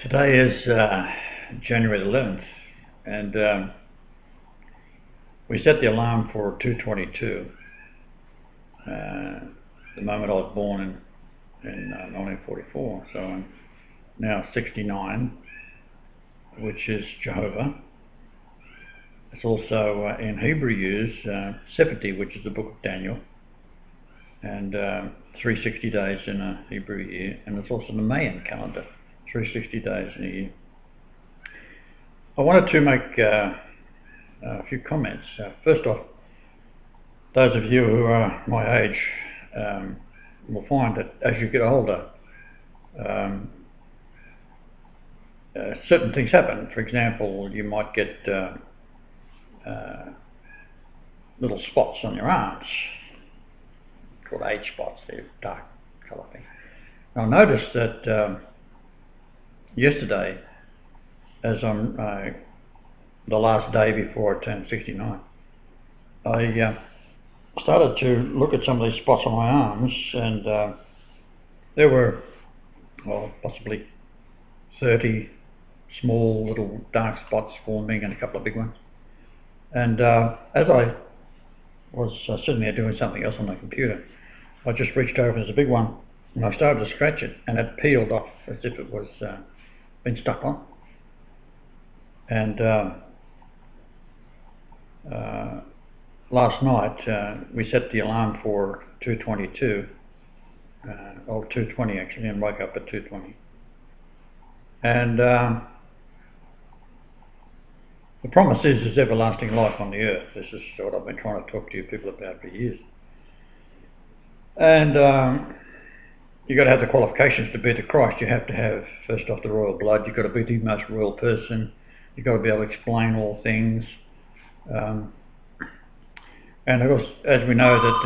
Today is January the 11th, and we set the alarm for 2:22. The moment I was born in 1944, so I'm now 69, which is Jehovah. It's also in Hebrew years 70, which is the book of Daniel, and 360 days in a Hebrew year, and it's also the Mayan calendar, 360 days in a year. I wanted to make a few comments. First off, those of you who are my age will find that as you get older, certain things happen. For example, you might get little spots on your arms, called age spots. They're dark colour things. Now, I noticed that yesterday, as I'm the last day before I turned 69, I started to look at some of these spots on my arms, and there were, well, possibly 30 small little dark spots forming and a couple of big ones. And as I was sitting there doing something else on my computer, I just reached over, there's a big one, and I started to scratch it, and it peeled off as if it was been stuck on. And last night we set the alarm for 2:22, or 2:20 actually, and woke up at 2:20. And the promise is everlasting life on the earth. This is what I've been trying to talk to you people about for years. And you've got to have the qualifications to be the Christ. You have to have, first off, the royal blood. You've got to be the most royal person. You've got to be able to explain all things. And of course, as we know that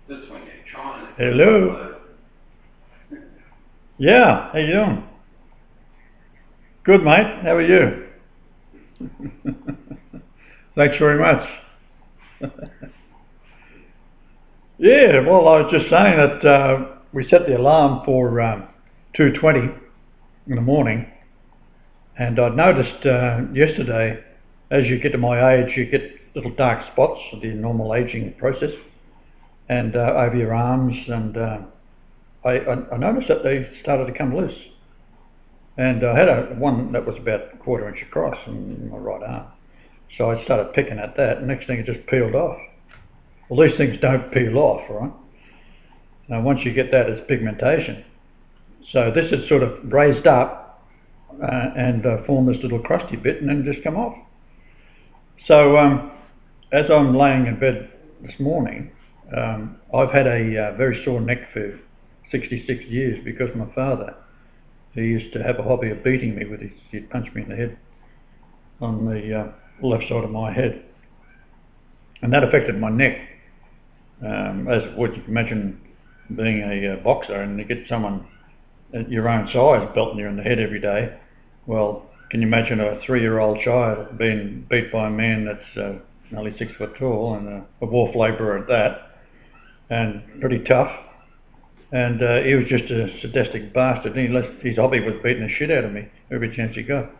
This one you're trying to... Hello. Yeah, how you doing? Good, mate. How are you? Thanks very much. Yeah, well, I was just saying that we set the alarm for 2:20 in the morning, and I noticed yesterday, as you get to my age, you get little dark spots, the normal aging process, and over your arms, and I noticed that they started to come loose. And I had one that was about a quarter inch across in my right arm. So I started picking at that, and next thing it just peeled off. Well, these things don't peel off, right? Now once you get that, it's pigmentation. So this is sort of raised up and formed this little crusty bit and then just come off. So as I'm laying in bed this morning, I've had a very sore neck for 66 years because my father, he used to have a hobby of beating me with he'd punch me in the head on the left side of my head, and that affected my neck, as would you can imagine being a boxer and you get someone at your own size belting you in the head every day. Well, can you imagine a 3-year-old child being beat by a man that's only 6 foot tall and a wharf labourer at that, and pretty tough, and he was just a sadistic bastard. His hobby was beating the shit out of me every chance he got.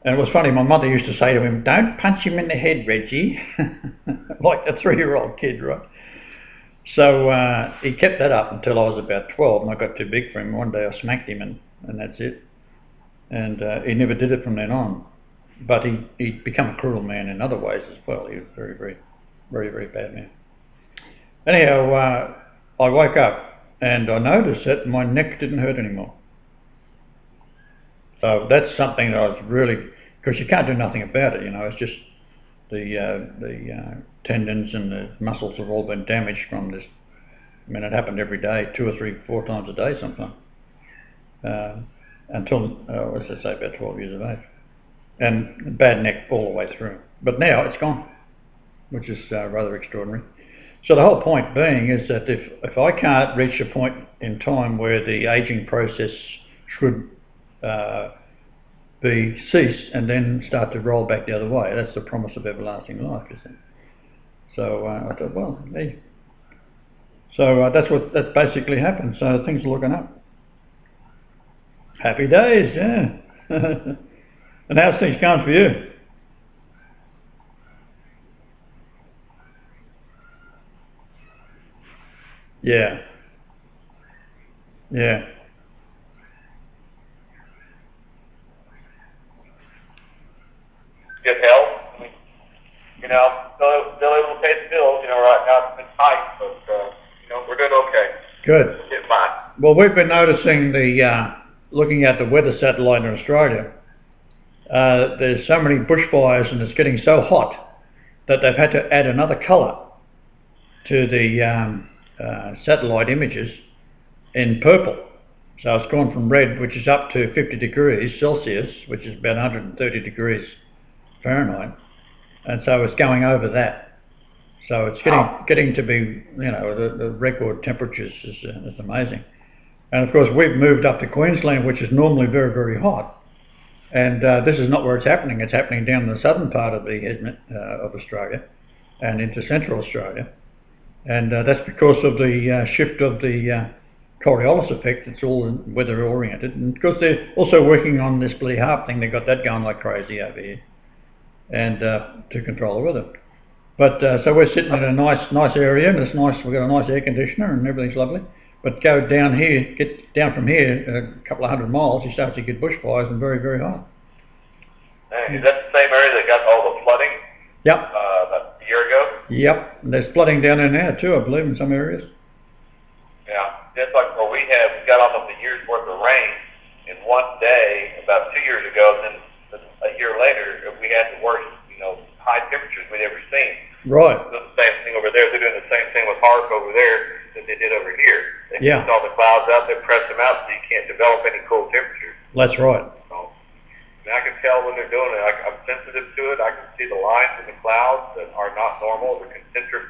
And it was funny, my mother used to say to him, "Don't punch him in the head, Reggie," like a 3-year-old kid, right? So he kept that up until I was about 12, and I got too big for him. One day I smacked him, and that's it. And he never did it from then on. But he'd become a cruel man in other ways as well. He was a very bad man. Anyhow, I woke up and I noticed that my neck didn't hurt anymore. So that's something that I was really, because you can't do nothing about it, you know. It's just the tendons and the muscles have all been damaged from this. I mean, it happened every day, 2 or 3, 4 times a day sometimes, until, as I say, about 12 years of age. And bad neck all the way through. But now it's gone, which is rather extraordinary. So the whole point being is that if I can't reach a point in time where the aging process should cease and then start to roll back the other way, that's the promise of everlasting life, isn't it? So I thought, well, hey. So that's basically happened. So things are looking up. Happy days, yeah. And how's things going for you? Yeah. Yeah. Good health. I mean, you know, still able to pay the bills. You know, right now it's been tight, but you know, we're doing okay. Good. We're getting by. Well, we've been noticing looking at the weather satellite in Australia, there's so many bushfires and it's getting so hot that they've had to add another colour to the satellite images in purple. So it's gone from red, which is up to 50 degrees Celsius, which is about 130 degrees Fahrenheit, and so it's going over that. So it's getting to be, you know, the record temperatures is amazing. And of course we've moved up to Queensland, which is normally very, very hot. And this is not where it's happening. It's happening down in the southern part of of Australia and into central Australia. And that's because of the shift of the Coriolis effect. It's all weather oriented. And because they're also working on this bloody harp thing, they've got that going like crazy over here, and to control the weather. But so we're sitting in a nice area, and it's nice. We've got a nice air conditioner, and everything's lovely. But go down here, get down from here a couple of 100 miles, you start to get bushfires and very, very hot. Is that the same area that got all the flooding? Yep. About a year ago? Yep. And there's flooding down there now too, I believe, in some areas. Yeah. Just like where we got almost a year's worth of rain in one day about 2 years ago, and then a year later we had the worst, you know, high temperatures we'd ever seen. Right. The same thing over there. They're doing the same thing with HARP over there that they did over here. They Yeah. put all the clouds out, they press them out so you can't develop any cold temperatures. That's right. So, and I can tell when they're doing it. I'm sensitive to it. I can see the lines in the clouds that are not normal. The concentric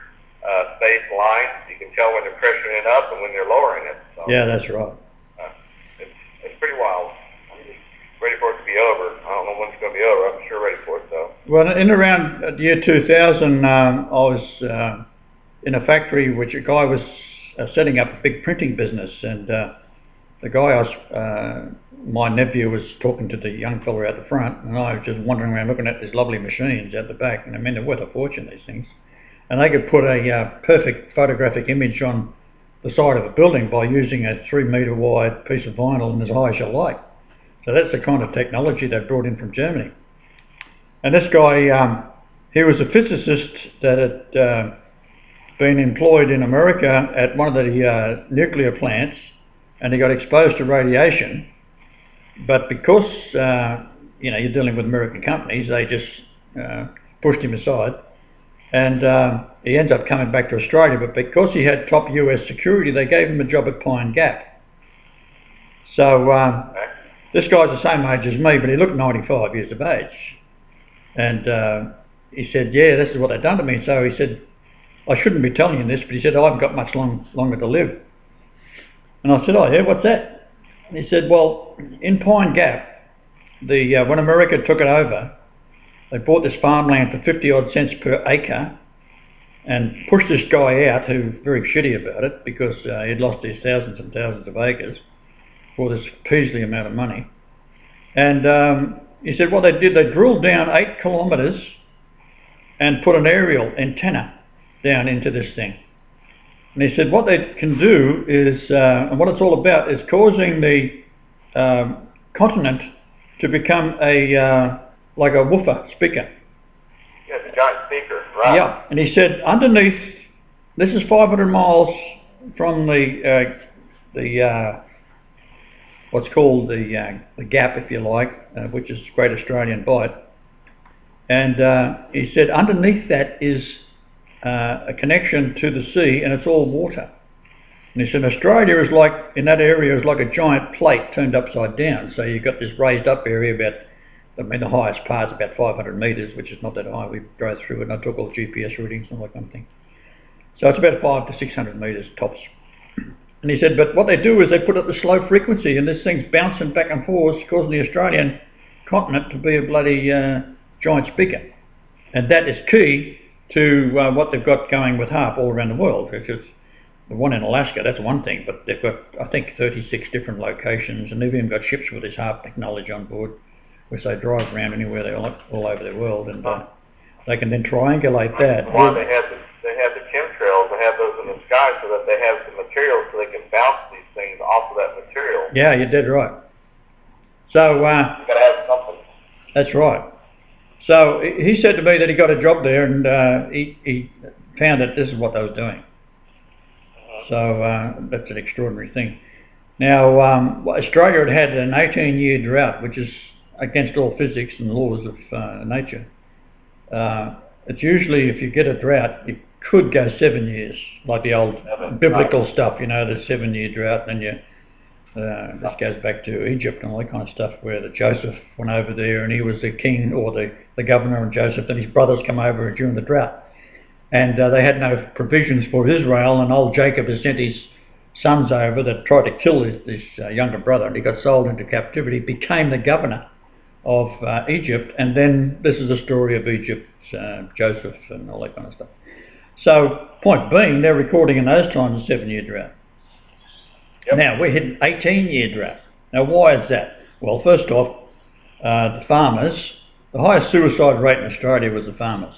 spaced lines. You can tell when they're pressuring it up and when they're lowering it. So, Yeah, that's right. it's pretty wild. I'm just ready for it to be over. I don't know when it's going to be over. I'm sure ready for it, though. Well, in around the year 2000, I was in a factory which a guy was setting up a big printing business, and the guy my nephew was talking to the young fella out the front, and I was just wandering around looking at these lovely machines out the back, and I mean, they're worth a fortune, these things. And they could put a perfect photographic image on the side of a building by using a 3-metre wide piece of vinyl and as high as you like. So that's the kind of technology they've brought in from Germany. And this guy, he was a physicist that had been employed in America at one of the nuclear plants, and he got exposed to radiation. But because you know, you're dealing with American companies, they just pushed him aside, and he ends up coming back to Australia. But because he had top US security, they gave him a job at Pine Gap. So this guy's the same age as me, but he looked 95 years of age. And he said, yeah, this is what they've done to me. So he said, I shouldn't be telling you this, but he said, I haven't got much longer to live. And I said, oh yeah, what's that? And he said, well, in Pine Gap, when America took it over, they bought this farmland for 50 odd cents per acre and pushed this guy out who was very shitty about it because he'd lost his thousands and thousands of acres for this Peasley amount of money. And he said what they did, they drilled down 8 kilometres and put an aerial antenna down into this thing. And he said what they can do is, and what it's all about, is causing the continent to become like a woofer speaker. Yeah, it's a giant speaker, right? Yeah, and he said underneath, this is 500 miles from the what's called the Gap, if you like, which is Great Australian Bight. And he said underneath that is a connection to the sea, and it's all water. And he said Australia is like, in that area, is like a giant plate turned upside down. So you've got this raised up area about, I mean, the highest part's about 500 metres, which is not that high. We drove through it and I took all the GPS readings and all that kind of thing. So it's about 500 to 600 metres tops. And he said, but what they do is they put up the slow frequency, and this thing's bouncing back and forth, causing the Australian continent to be a bloody giant speaker. And that is key to what they've got going with HARP all around the world, which is the one in Alaska, that's one thing, but they've got, I think, 36 different locations, and they've even got ships with this Harpnic knowledge on board, which they drive around anywhere they all over the world, and they can then triangulate that. Why they have the chemtrails, they have those in the sky so that they have the material so they can bounce these things off of that material. Yeah, you're dead right. So you got to have something. That's right. So he said to me that he got a job there, and he found that this is what they were doing. So that's an extraordinary thing. Now, Australia had an 18-year drought, which is against all physics and laws of nature. It's usually, if you get a drought, it could go 7 years, like the old biblical stuff, you know, the 7-year drought, and this goes back to Egypt and all that kind of stuff, where the Joseph went over there and he was the king or the governor, and Joseph and his brothers come over during the drought. And they had no provisions for Israel, and old Jacob has sent his sons over that tried to kill this younger brother, and he got sold into captivity, became the governor of Egypt, and then this is the story of Egypt, Joseph and all that kind of stuff. So, point being, they're recording in those times a 7-year drought. Yep. Now, we're hitting 18-year drought. Now, why is that? Well, first off, the farmers, the highest suicide rate in Australia was the farmers.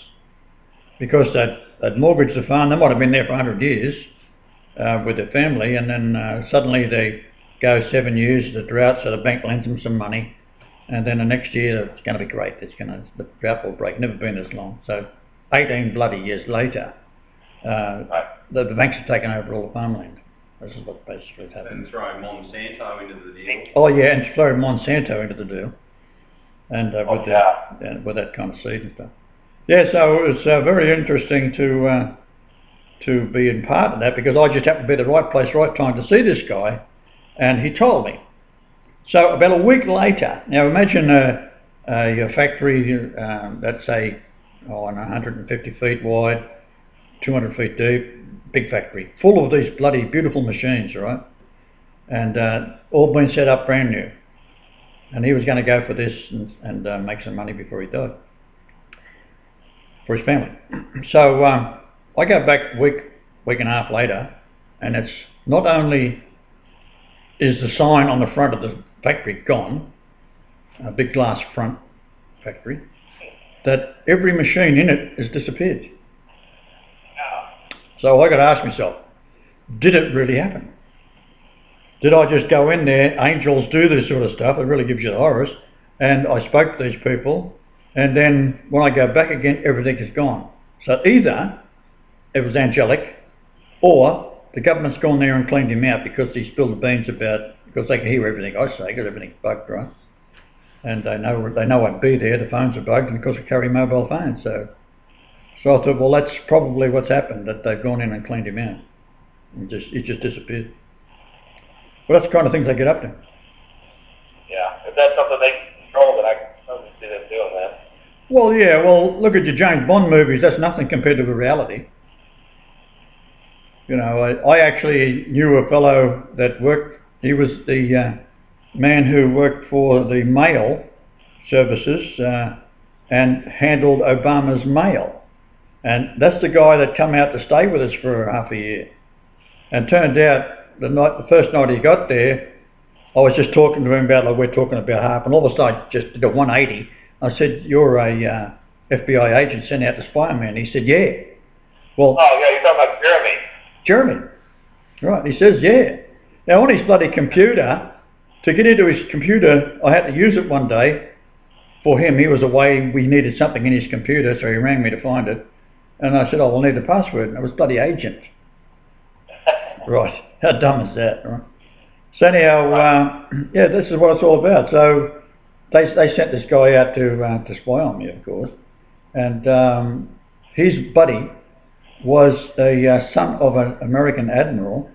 Because they'd mortgaged the farm, they might have been there for 100 years with their family, and then suddenly they go 7 years, the drought, so the bank lends them some money, and then the next year it's going to be great, the drought will break, never been this long. So 18 bloody years later, the banks have taken over all the farmland. This is what basically has happened. And throw Monsanto into the deal. Oh yeah, and throw Monsanto into the deal, and with that kind of seed and stuff. Yeah, so it was very interesting to be in part of that, because I just happened to be at the right place, right time to see this guy, and he told me. So about a week later, now imagine a factory that's say 150 feet wide, 200 feet deep, big factory, full of these bloody beautiful machines, right? And all been set up brand new. And he was going to go for this and make some money before he died, for his family. So I go back week and a half later, and it's not only is the sign on the front of the factory gone, a big glass front factory, that every machine in it has disappeared. So I got to ask myself, did it really happen? Did I just go in there, angels do this sort of stuff, it really gives you the horrors, and I spoke to these people, and then when I go back again, everything is gone. So either it was angelic, or the government's gone there and cleaned him out because he spilled the beans because they can hear everything I say, because everything's bugged, right? And they know I'd be there, the phones are bugged, and of course I carry mobile phones, so I thought, well, that's probably what's happened, that they've gone in and cleaned him out. He just disappeared. Well, that's the kind of things they get up to. Yeah, if that's something they can control, then I can totally see them doing that. Well, yeah, well, look at your James Bond movies, that's nothing compared to the reality. You know, I actually knew a fellow that worked, he was the man who worked for the mail services and handled Obama's mail. And that's the guy that come out to stay with us for half a year. And turned out, the first night he got there, I was just talking to him about, like we're talking about Harp, and all of a sudden I just did a 180. I said, you're a FBI agent sent out to spy on me. And he said, yeah. Well, oh yeah, you're talking about Jeremy. Jeremy. Right, he says, yeah. Now on his bloody computer, to get into his computer, I had to use it one day for him. He was away, we needed something in his computer, so he rang me to find it. And I said, oh, we'll need the password. And it was bloody agent. Right, how dumb is that, right? So anyhow, yeah, this is what it's all about. So they sent this guy out to spy on me, of course. And his buddy was the son of an American admiral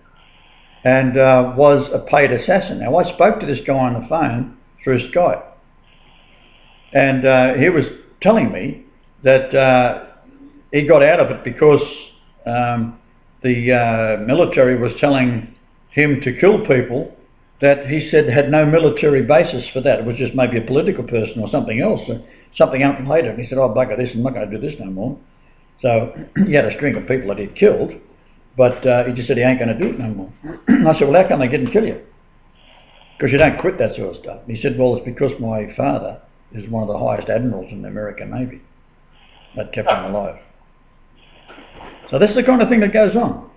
and was a paid assassin. Now, I spoke to this guy on the phone through Skype. And he was telling me that he got out of it because the military was telling him to kill people that he said had no military basis for that. It was just maybe a political person or something else, something unrelated. And he said, oh, bugger this, I'm not going to do this no more. So he had a string of people that he'd killed, But he just said he ain't going to do it no more. And I said, well, how come they didn't kill you? Because you don't quit that sort of stuff. And he said, well, it's because my father is one of the highest admirals in the American Navy. That kept him alive. So that's the kind of thing that goes on.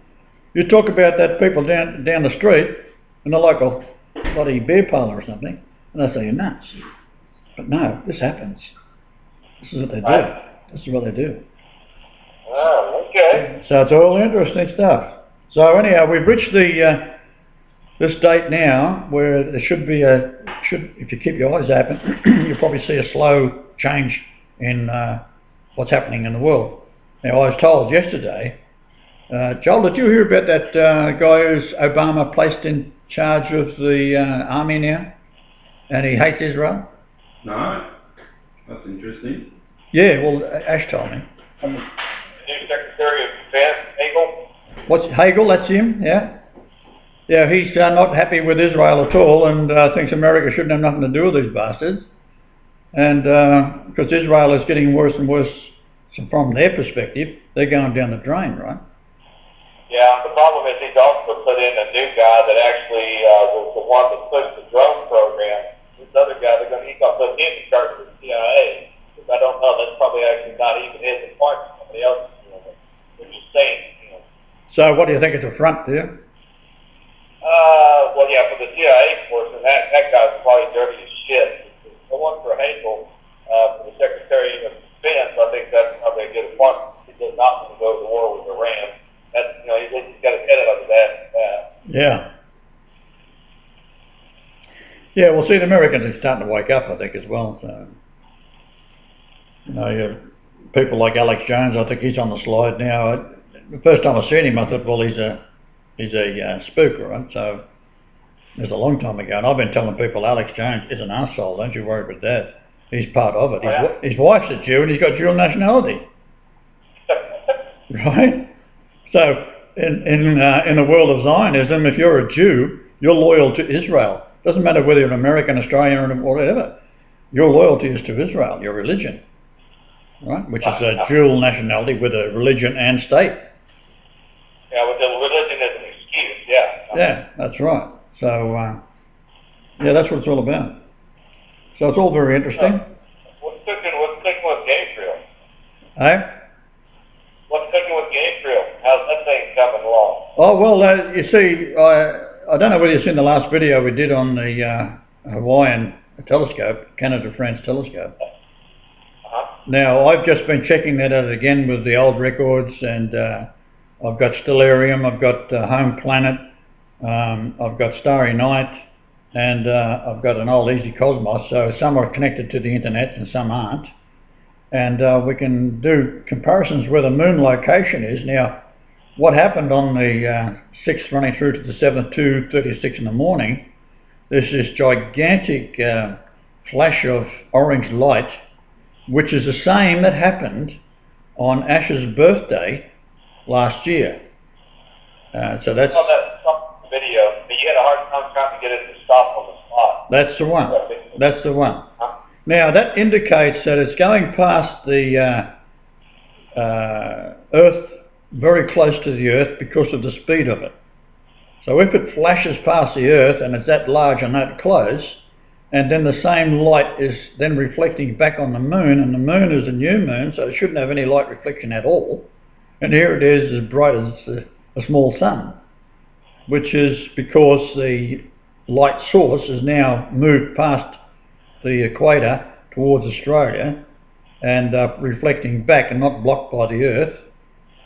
You talk about that people down the street in the local bloody beer parlour or something, and they say you're nuts. But no, this happens. This is what they do. This is what they do. Oh, okay. So it's all interesting stuff. So anyhow, we've reached the this date now where there should be if you keep your eyes open, you'll probably see a slow change in what's happening in the world. Now, I was told yesterday, Joel, did you hear about that guy who's Obama placed in charge of the army now, and he hates Israel? No, that's interesting. Yeah, well, Ash told me. New Secretary of Defense, Hagel. What's Hagel? That's him. Yeah. Yeah, he's not happy with Israel at all, and thinks America shouldn't have nothing to do with these bastards. And because Israel is getting worse and worse, so from their perspective, they're going down the drain, right? Yeah, the problem is he's also put in a new guy that actually was the one that pushed the drone program. This other guy, he's going to put him in charge of the CIA. Which I don't know, that's probably actually not even his appointment. Somebody else is doing it. They're just saying, you know. So what do you think is the front there? Well, yeah, for the CIA portion, that guy's probably dirty as shit. The one for Hagel, for the Secretary of Defense, I think that's probably a good appointment. He does not want to go to war with Iran. That's, you know, he's got his head out of that. Yeah. Yeah, well, see, the Americans are starting to wake up, I think, as well. So, you know, you have people like Alex Jones. I think he's on the slide now. The first time I seen him, I thought, well, he's a spook, right? So it was a long time ago, and I've been telling people Alex Jones is an arsehole. Don't you worry about that. He's part of it. His wife's a Jew, and he's got dual nationality, right? So in the world of Zionism, if you're a Jew, you're loyal to Israel. Doesn't matter whether you're an American, Australian, or whatever. Your loyalty is to Israel, your religion, right? Which is a dual nationality with a religion and state. Yeah, with the religion as an excuse, yeah. Yeah, that's right. So, yeah, that's what it's all about. So it's all very interesting. What's cooking with Gabriel? Hey? What's cooking with Gabriel? How's that thing coming along? Oh, well, you see, I don't know whether you've seen the last video we did on the Hawaiian telescope, Canada-France telescope. Now, I've just been checking that out again with the old records, and I've got Stellarium, I've got Home Planet, I've got Starry Night, and I've got an old Easy Cosmos, so some are connected to the internet and some aren't. And we can do comparisons where the moon location is. Now, what happened on the 6th running through to the 7th, 2:36 in the morning, there's this gigantic flash of orange light, which is the same that happened on Ash's birthday last year. So that's... I saw that video, but you had a hard time trying to get it to stop on the spot. That's the one. That's the one. Now, that indicates that it's going past the Earth, very close to the Earth because of the speed of it. So if it flashes past the Earth and it's that large and that close, and then the same light is then reflecting back on the moon, and the moon is a new moon, so it shouldn't have any light reflection at all. And here it is as bright as a small sun, which is because the light source has now moved past the equator towards Australia and reflecting back and not blocked by the Earth,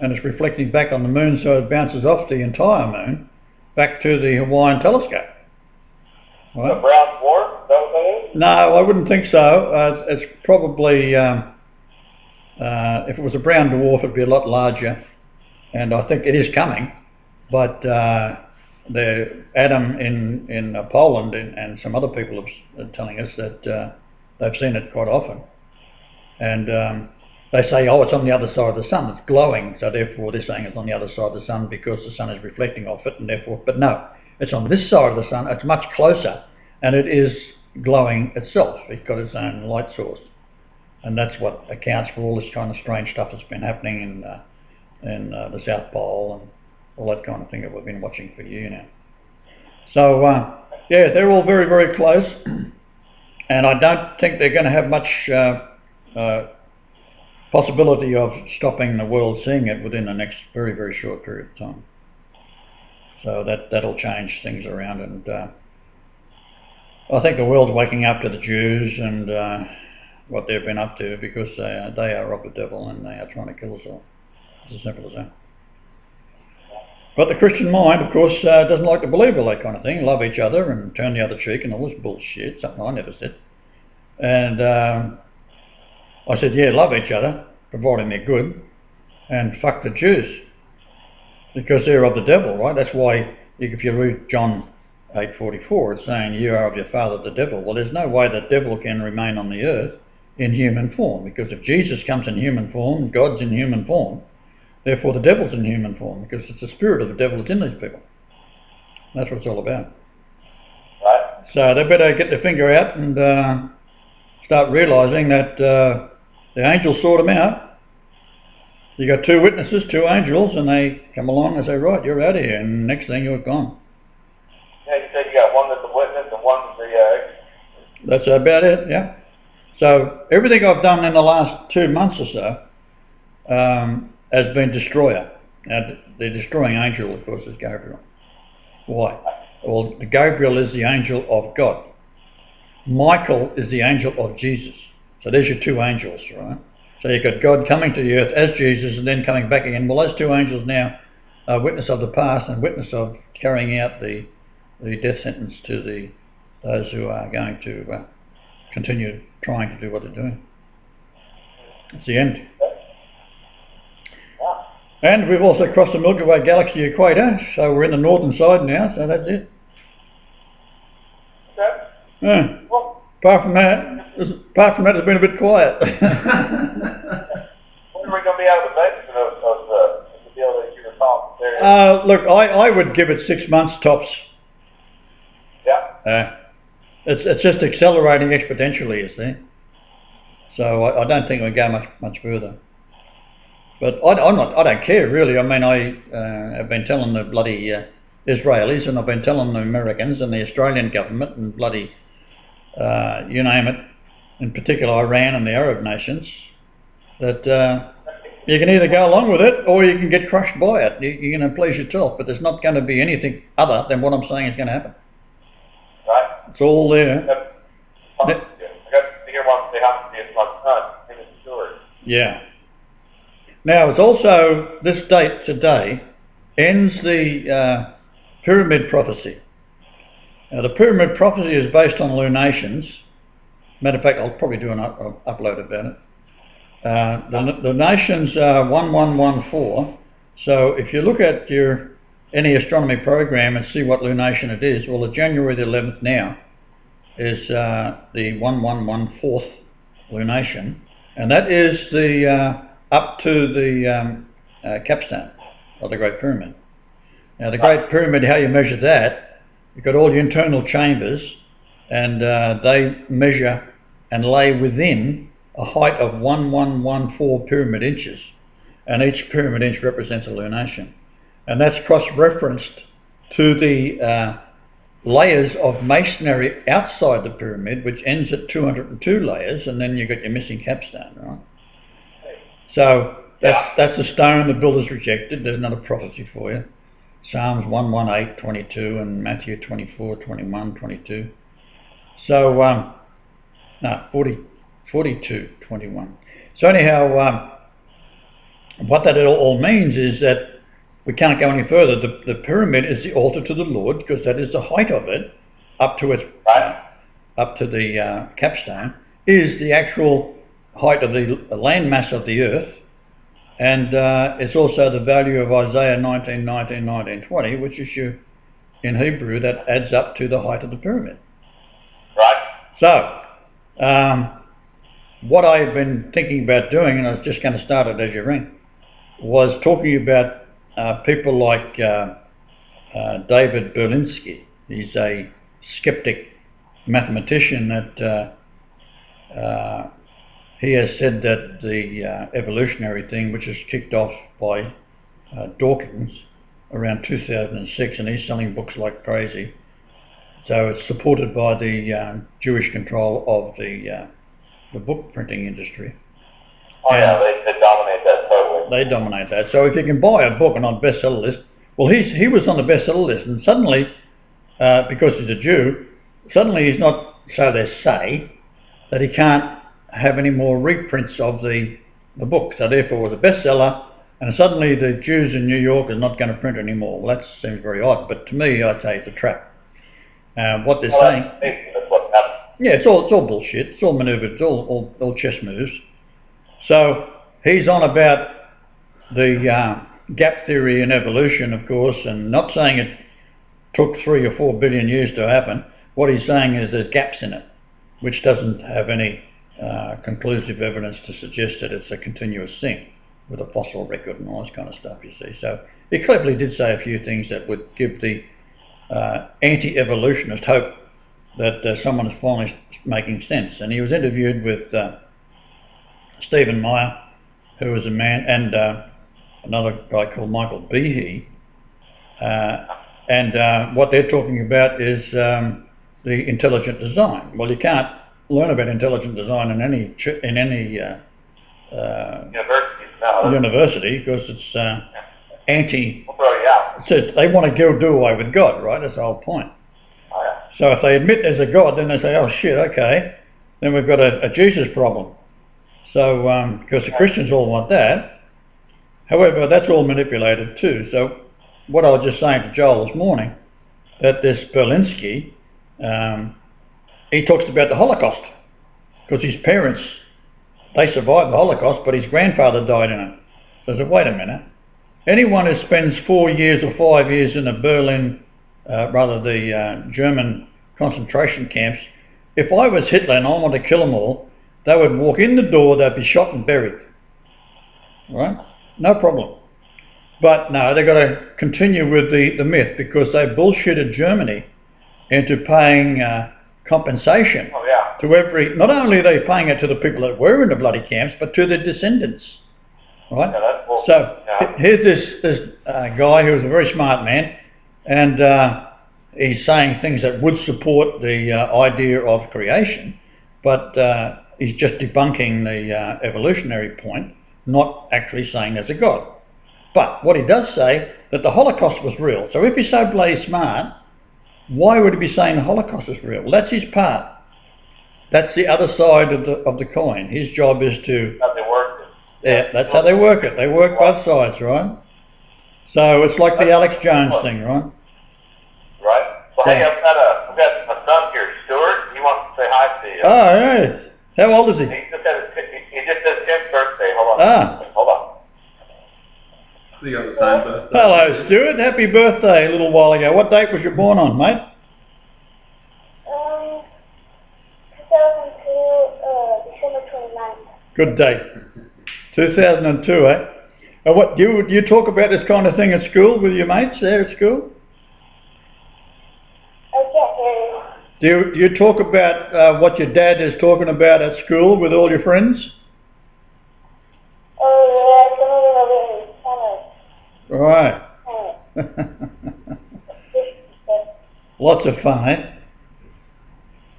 and it's reflecting back on the moon, so it bounces off the entire moon back to the Hawaiian telescope. Right? The brown dwarf, is that what that is? No, I wouldn't think so. It's probably, if it was a brown dwarf, it'd be a lot larger, and I think it is coming, but the Adam in Poland and some other people are telling us that they've seen it quite often, and they say, oh, it's on the other side of the sun, it's glowing, so therefore they're saying it's on the other side of the sun because the sun is reflecting off it, and therefore, but no, it's on this side of the sun, it's much closer, and it is glowing itself. It's got its own light source, and that's what accounts for all this kind of strange stuff that's been happening in the South Pole and all that kind of thing that we've been watching for a year now. So yeah, they're all very, very close, and I don't think they're going to have much possibility of stopping the world seeing it within the next very, very short period of time. So that'll change things around, and I think the world's waking up to the Jews and what they've been up to, because they are of the devil and they are trying to kill us all. It's as simple as that. But the Christian mind, of course, doesn't like to believe all that kind of thing. Love each other and turn the other cheek and all this bullshit, something I never said. And I said, yeah, love each other, providing they're good, and fuck the Jews, because they're of the devil, right? That's why if you read John 8:44, it's saying you are of your father the devil. Well, there's no way the devil can remain on the earth in human form, because if Jesus comes in human form, God's in human form, therefore the devil's in human form, because it's the spirit of the devil that's in these people. That's what it's all about. Right. So they better get their finger out and start realising that the angels sort them out. You got two witnesses, two angels, and they come along and say, right, you're out of here, and next thing you're gone. Yeah, you said you got one that's a witness and one that's the That's about it, yeah. So everything I've done in the last 2 months or so has been destroyer. Now, the destroying angel, of course, is Gabriel. Why? Well, Gabriel is the angel of God. Michael is the angel of Jesus. So there's your two angels, right? So you've got God coming to the earth as Jesus and then coming back again. Well, those two angels now are witness of the past and witness of carrying out the death sentence to those who are going to continue trying to do what they're doing. It's the end. And we've also crossed the Milky Way galaxy equator, so we're in the northern side now, so that's it. Yeah. Apart from that, it's been a bit quiet. When are we going to be out of the basement of the deal that you were talking there? Look, I would give it 6 months tops. Yeah. It's just accelerating exponentially, you see. So I don't think we'll go much further. But I don't care really. I mean, I have been telling the bloody Israelis, and I've been telling the Americans and the Australian government and bloody you name it, in particular Iran and the Arab nations, that you can either go along with it or you can get crushed by it. You're going to please yourself, but there's not going to be anything other than what I'm saying is going to happen. Right. It's all there. I got to hear one say how to my son in his story. Yeah. Now, it's also, this date today ends the pyramid prophecy. Now, the pyramid prophecy is based on lunations. Matter of fact, I'll probably do an upload about it. The lunations are 1114. So if you look at any astronomy program and see what lunation it is, well, the January the 11th now is the 1114th lunation, and that is the up to the capstone of the Great Pyramid. Now, the Great Pyramid, how you measure that? You've got all the internal chambers, and they measure and lay within a height of 1114 pyramid inches, and each pyramid inch represents a lunation. And that's cross-referenced to the layers of masonry outside the pyramid, which ends at 202 layers, and then you've got your missing capstone, right? So that's the stone the builders rejected. There's another prophecy for you. Psalms 118:22 and Matthew 24:21-22. So, 42:21. So anyhow, what that all means is that we can't go any further. The pyramid is the altar to the Lord, because that is the height of it, up to the capstone, is the actual height of the land mass of the earth. And it's also the value of Isaiah 19:19-19:20, which is in Hebrew, that adds up to the height of the pyramid. Right. So, what I've been thinking about doing, and I was just going to start it as you ring, was talking about people like David Berlinski. He's a skeptic mathematician that he has said that the evolutionary thing, which is kicked off by Dawkins, around 2006, and he's selling books like crazy. So it's supported by the Jewish control of the book printing industry. Oh yeah, they dominate that totally. They dominate that. So if you can buy a book and on bestseller list, well, he was on the bestseller list, and suddenly, because he's a Jew, suddenly he's not, so they say, that he can't have any more reprints of the book. So therefore, it was a bestseller, and suddenly the Jews in New York are not going to print anymore. Well, that seems very odd, but to me, I'd say it's a trap. What they're saying, that's what happened. yeah, it's all bullshit. It's all manoeuvred. It's all chess moves. So he's on about the gap theory in evolution, of course, and not saying it took 3 or 4 billion years to happen. What he's saying is there's gaps in it, which doesn't have any conclusive evidence to suggest that it's a continuous thing with a fossil record and all this kind of stuff, you see. So he cleverly did say a few things that would give the anti-evolutionist hope that someone is finally making sense. And he was interviewed with Stephen Meyer, who was a man, and another guy called Michael Behe. And what they're talking about is the intelligent design. Well, you can't learn about intelligent design in any university because it's anti. We'll throw you out. So they want to do away with God, right? That's the whole point. Oh, yeah. So if they admit there's a God, then they say, oh shit, okay, then we've got a Jesus problem. So because the Christians all want that. However, that's all manipulated too. So what I was just saying to Joel this morning, that this Berlinski, he talks about the Holocaust because his parents, they survived the Holocaust, but his grandfather died in it. So I said, wait a minute. Anyone who spends 4 years or 5 years in the German concentration camps, if I was Hitler and I wanted to kill them all, they would walk in the door, they'd be shot and buried. Right? No problem. But no, they've got to continue with the myth because they bullshitted Germany into paying compensation to every, not only are they paying it to the people that were in the bloody camps, but to their descendants. Right? Yeah, so here's this guy who was a very smart man, and he's saying things that would support the idea of creation, but he's just debunking the evolutionary point, not actually saying there's a God. But what he does say, that the Holocaust was real. So if he's so bloody smart, why would he be saying the Holocaust is real? Well, that's his part. That's the other side of the coin. His job is to... How they work it. Yeah, that's how they work it. They work both sides, right? So it's like the Alex Jones thing, right? Right. Well, hey, I've got a son here, Stuart. He wants to say hi to you. Oh, yeah. How old is he? He just had his 10th birthday. Hold on. Hold on. We got the same birthday. Hello, Stuart. Happy birthday a little while ago. What date was you born on, mate? 2002, December 29th. Good date. 2002, eh? And what do you talk about this kind of thing at school with your mates there at school? I can't hear you. Do you talk about what your dad is talking about at school with all your friends? Oh, yeah, some of them are Right. Lots of fun, eh?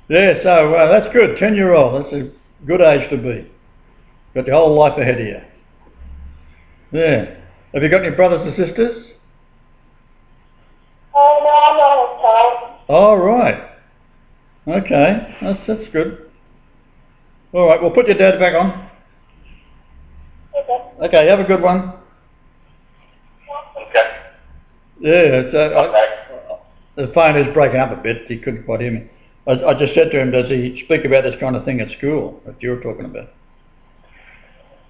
Yeah, so that's good. 10-year-old. That's a good age to be. Got your whole life ahead of you. Yeah. Have you got any brothers and sisters? Oh, no, I'm not on Oh, right. Okay. That's good. All right, we'll put your dad back on. Okay. Okay, have a good one. Okay. Yeah, the phone is breaking up a bit. He couldn't quite hear me. I just said to him, does he speak about this kind of thing at school that you were talking about?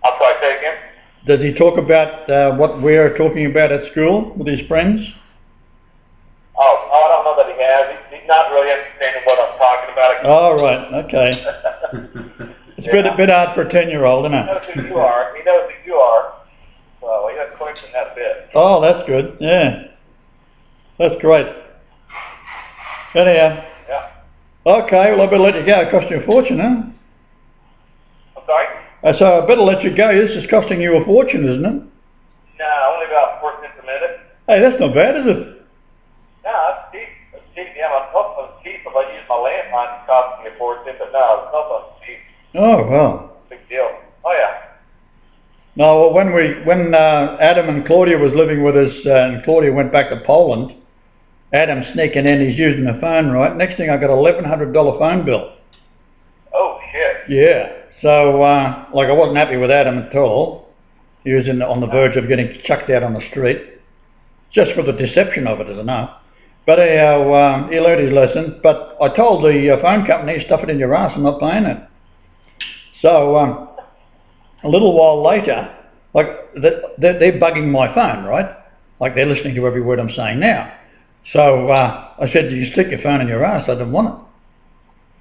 I'll try to say again. Does he talk about what we're talking about at school with his friends? Oh, I don't know that he has. He's not really understanding what I'm talking about. Oh, right. Okay. It's a bit hard for a 10-year-old, isn't it? He knows who you are. He knows who you are. So he doesn't question that a bit. Oh, that's good. Yeah. That's great. Anyhow. Yeah. Okay, well I better let you go. It cost you a fortune, huh? I'm sorry? So I better let you go. This is costing you a fortune, isn't it? No, only about 4 cents a minute. Hey, that's not bad, is it? No, that's cheap. That's cheap. Yeah, my cell phone's cheap. If I use my landline, it costs me a fortune, but no, the cell phone's cheap. Oh, well. Big deal. Oh, yeah. No, well, when Adam and Claudia was living with us, and Claudia went back to Poland, Adam sneaking in, he's using the phone, right? Next thing I got a $1,100 phone bill. Oh, shit. Yeah. So, like, I wasn't happy with Adam at all. He was on the verge of getting chucked out on the street, just for the deception of it, I don't know. But anyhow, he learned his lesson. But I told the phone company, stuff it in your ass, I'm not paying it. So, a little while later, like, they're bugging my phone, right? Like, they're listening to every word I'm saying now. So, I said, you stick your phone in your ass, I didn't want it.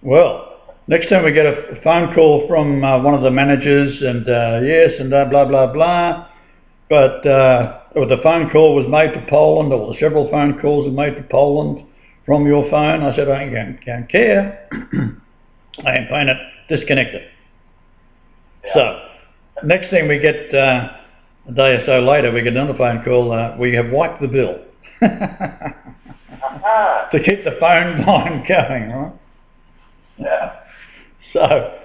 Well, next time we get a phone call from one of the managers, and yes, and blah, blah, blah. But the phone call was made to Poland, or several phone calls were made to Poland from your phone. I said, I don't care. I ain't paying it. Disconnect it. Yeah. So, next thing we get, a day or so later, we get another phone call. We have wiped the bill. To keep the phone line going, right? Yeah. So,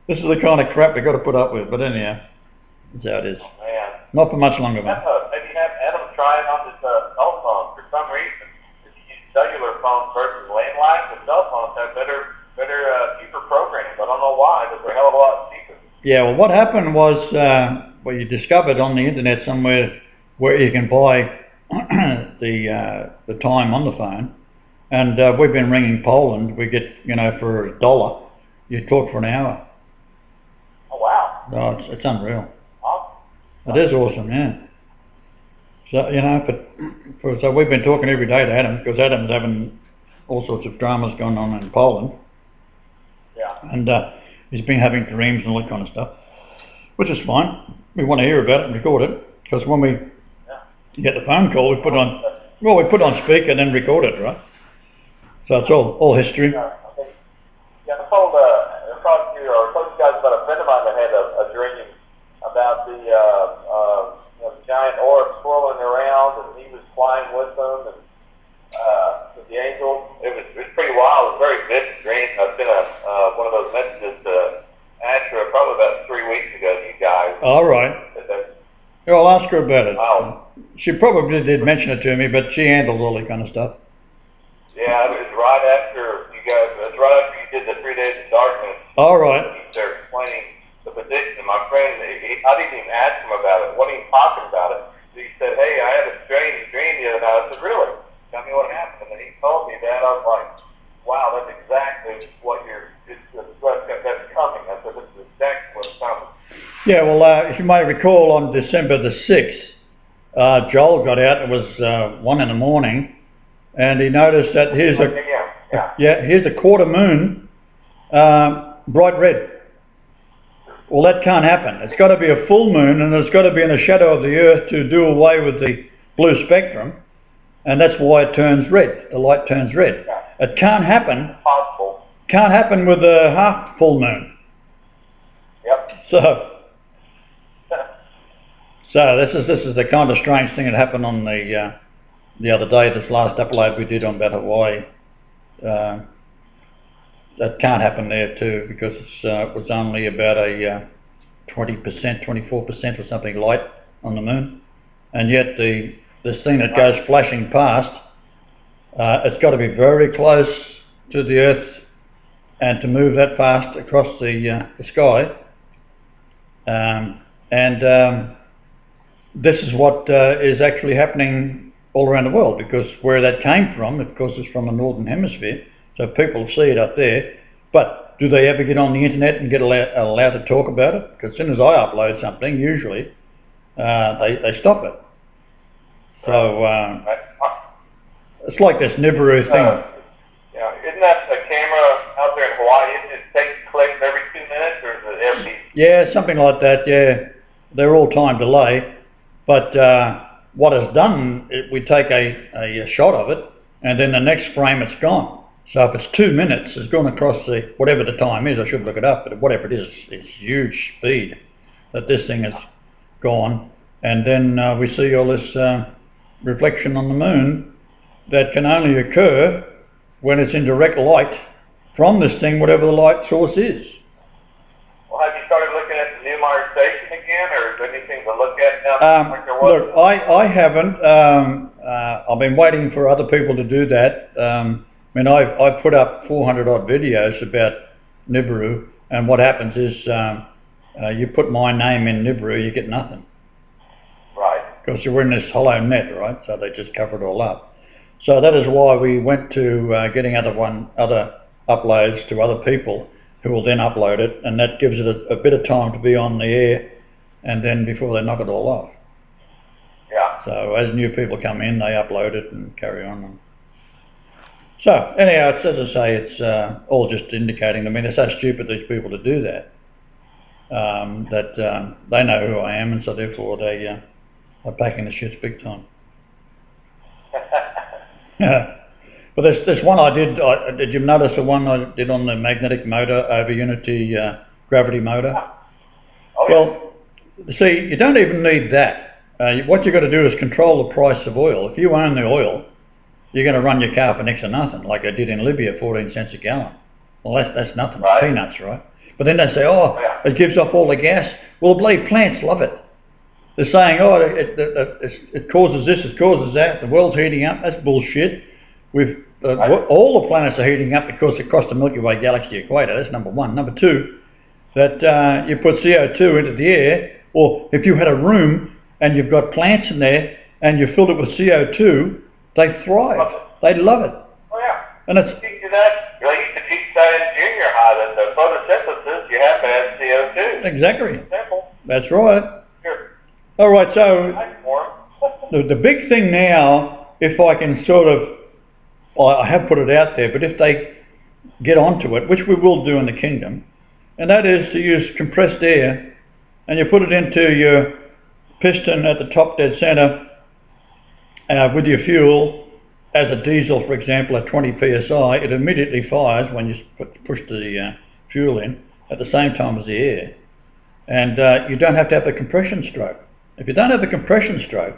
this is the kind of crap we've got to put up with. But anyhow, that's how it is. Man. Not for much longer, man. Maybe have Adam try it on his cell phone. For some reason, if you use cellular phones versus landlines, the cell phones have better, cheaper programs. I don't know why, but they're a hell of a lot cheaper. Yeah, well, what happened was, well, you discovered on the internet somewhere where you can buy the time on the phone, and we've been ringing Poland. We get, for $1, you talk for an hour. Oh, wow. Oh, it's unreal. Awesome. It is awesome, yeah. So, so we've been talking every day to Adam, because Adam's having all sorts of dramas going on in Poland. Yeah. And he's been having dreams and all that kind of stuff, which is fine. We want to hear about it and record it, because when we get the phone call, we put on speaker and then record it, right? So it's all history. Yeah, I told you guys about a friend of mine that had a dream about the giant orb swirling around, and he was flying with them, and with the angels. It was pretty wild. It was a very vivid dream. I sent one of those messages to Astra probably about 3 weeks ago to you guys. All right. Yeah, I'll ask her about it. Wow. She probably did mention it to me, but she handles all that kind of stuff. Yeah, it was right after you guys. It was right after you did the 3 Days of Darkness. All right. They're explaining the position, and my friend, I didn't even ask him about it. Wasn't even talking about it. So he said, "Hey, I had a strange dream the other night." I said, "Really? Tell me what happened." And he told me that. I was like, "Wow, that's exactly what that's coming." I said, "This is exactly what's coming." Yeah, well, if you may recall, on December the 6th, Joel got out. It was 1 in the morning, and he noticed that here's a quarter moon, bright red. Well, that can't happen. It's got to be a full moon, and it's got to be in the shadow of the earth to do away with the blue spectrum, and that's why it turns red. The light turns red. It can't happen. Possible. Can't happen with a half full moon. Yep. So this is the kind of strange thing that happened on the other day. This last upload we did on about Hawaii. That can't happen there too, because it was only about a 20%, 24% or something light on the moon, and yet this thing that goes flashing past, it's got to be very close to the Earth, and to move that fast across the sky. This is what is actually happening all around the world, because where that came from, of course, is from the northern hemisphere, so people see it up there. But do they ever get on the internet and get allowed to talk about it? Because as soon as I upload something, usually they stop it. So it's like this Nibiru thing. Isn't that the camera out there in Hawaii? It just takes clicks every 2 minutes, or is it every? Yeah, something like that. Yeah, they're all time delay. But what it's done, we take a shot of it, and then the next frame it's gone. So if it's 2 minutes, it's gone across the, whatever the time is, I should look it up, but whatever it is, it's huge speed that this thing has gone. And then we see all this reflection on the moon that can only occur when it's in direct light from this thing, whatever the light source is. Well, have you started looking at the Newmeyer station again, or is there anything to look at now? Like there was? Look, I haven't. I've been waiting for other people to do that. I mean, I've put up 400 odd videos about Nibiru, and what happens is you put my name in Nibiru, you get nothing. Right. Because you're in this hollow net, right? So they just cover it all up. So that is why we went to getting other uploads to other people who will then upload it, and that gives it a bit of time to be on the air, and then before they knock it all off. Yeah. So as new people come in, they upload it and carry on. So anyhow, it's, as I say, it's all just indicating. I mean, they're so stupid, these people, to do that. That they know who I am, and so therefore they are packing the shits big time. But there's one I did. Did you notice the one I did on the magnetic motor over unity gravity motor? Oh, yeah. Well, see, you don't even need that. What you've got to do is control the price of oil. If you own the oil, you're going to run your car for next to nothing, like I did in Libya, 14 cents a gallon. Well, that's nothing, right. Peanuts, right? But then they say, oh, it gives off all the gas. Well, the bloody plants love it. They're saying, oh, it causes this, it causes that, the world's heating up. That's bullshit. All the planets are heating up because across the Milky Way galaxy equator. That's number one. Number two, that you put CO2 into the air, or if you had a room and you've got plants in there and you filled it with CO2, they thrive. They love it. Oh, yeah. And it's teach you that. You used to teach that in junior high, that the photosynthesis, you have to have CO2. exactly. Simple. That's right. Sure. All right, so Nice form. the big thing now, if I can sort of, I have put it out there, but if they get onto it, which we will do in the kingdom, and that is to use compressed air, and you put it into your piston at the top dead center with your fuel. As a diesel, for example, at 20 psi, it immediately fires when you push the fuel in at the same time as the air. And you don't have to have the compression stroke. If you don't have the compression stroke,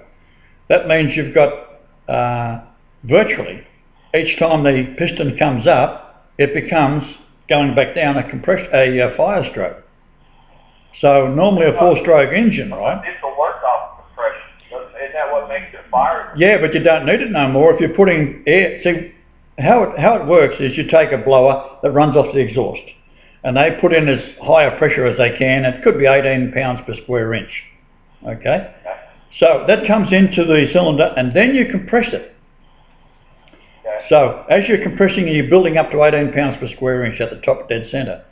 that means you've got virtually, each time the piston comes up, it becomes, going back down, a fire stroke. So normally a 4-stroke engine, right? This will work off compression. Isn't that what makes it fire? Yeah, but you don't need it no more if you're putting air. See, how it works is you take a blower that runs off the exhaust, and they put in as high a pressure as they can. It could be 18 pounds per square inch. Okay? So that comes into the cylinder, and then you compress it. Okay. So as you're compressing, you're building up to 18 pounds per square inch at the top dead center.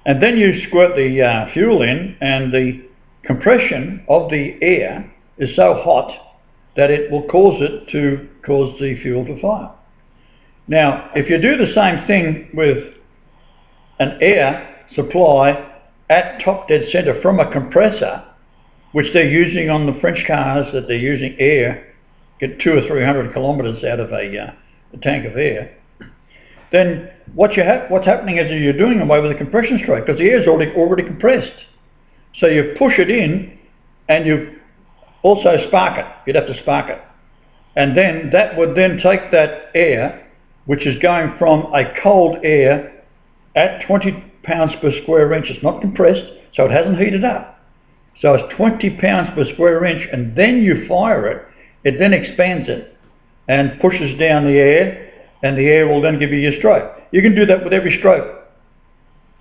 And then you squirt the fuel in, and the compression of the air is so hot that it will cause the fuel to fire. Now, if you do the same thing with an air supply at top dead center from a compressor, which they're using on the French cars, that they're using air, get 200 or 300 kilometers out of a tank of air, then what's happening is you're doing away with the compression stroke, because the air is already compressed. So you push it in, and you also spark it. You'd have to spark it. And then that would then take that air, which is going from a cold air at 20 pounds per square inch. It's not compressed, so it hasn't heated up. So it's 20 pounds per square inch, and then you fire it. It then expands it and pushes down the air, and the air will then give you your stroke. You can do that with every stroke.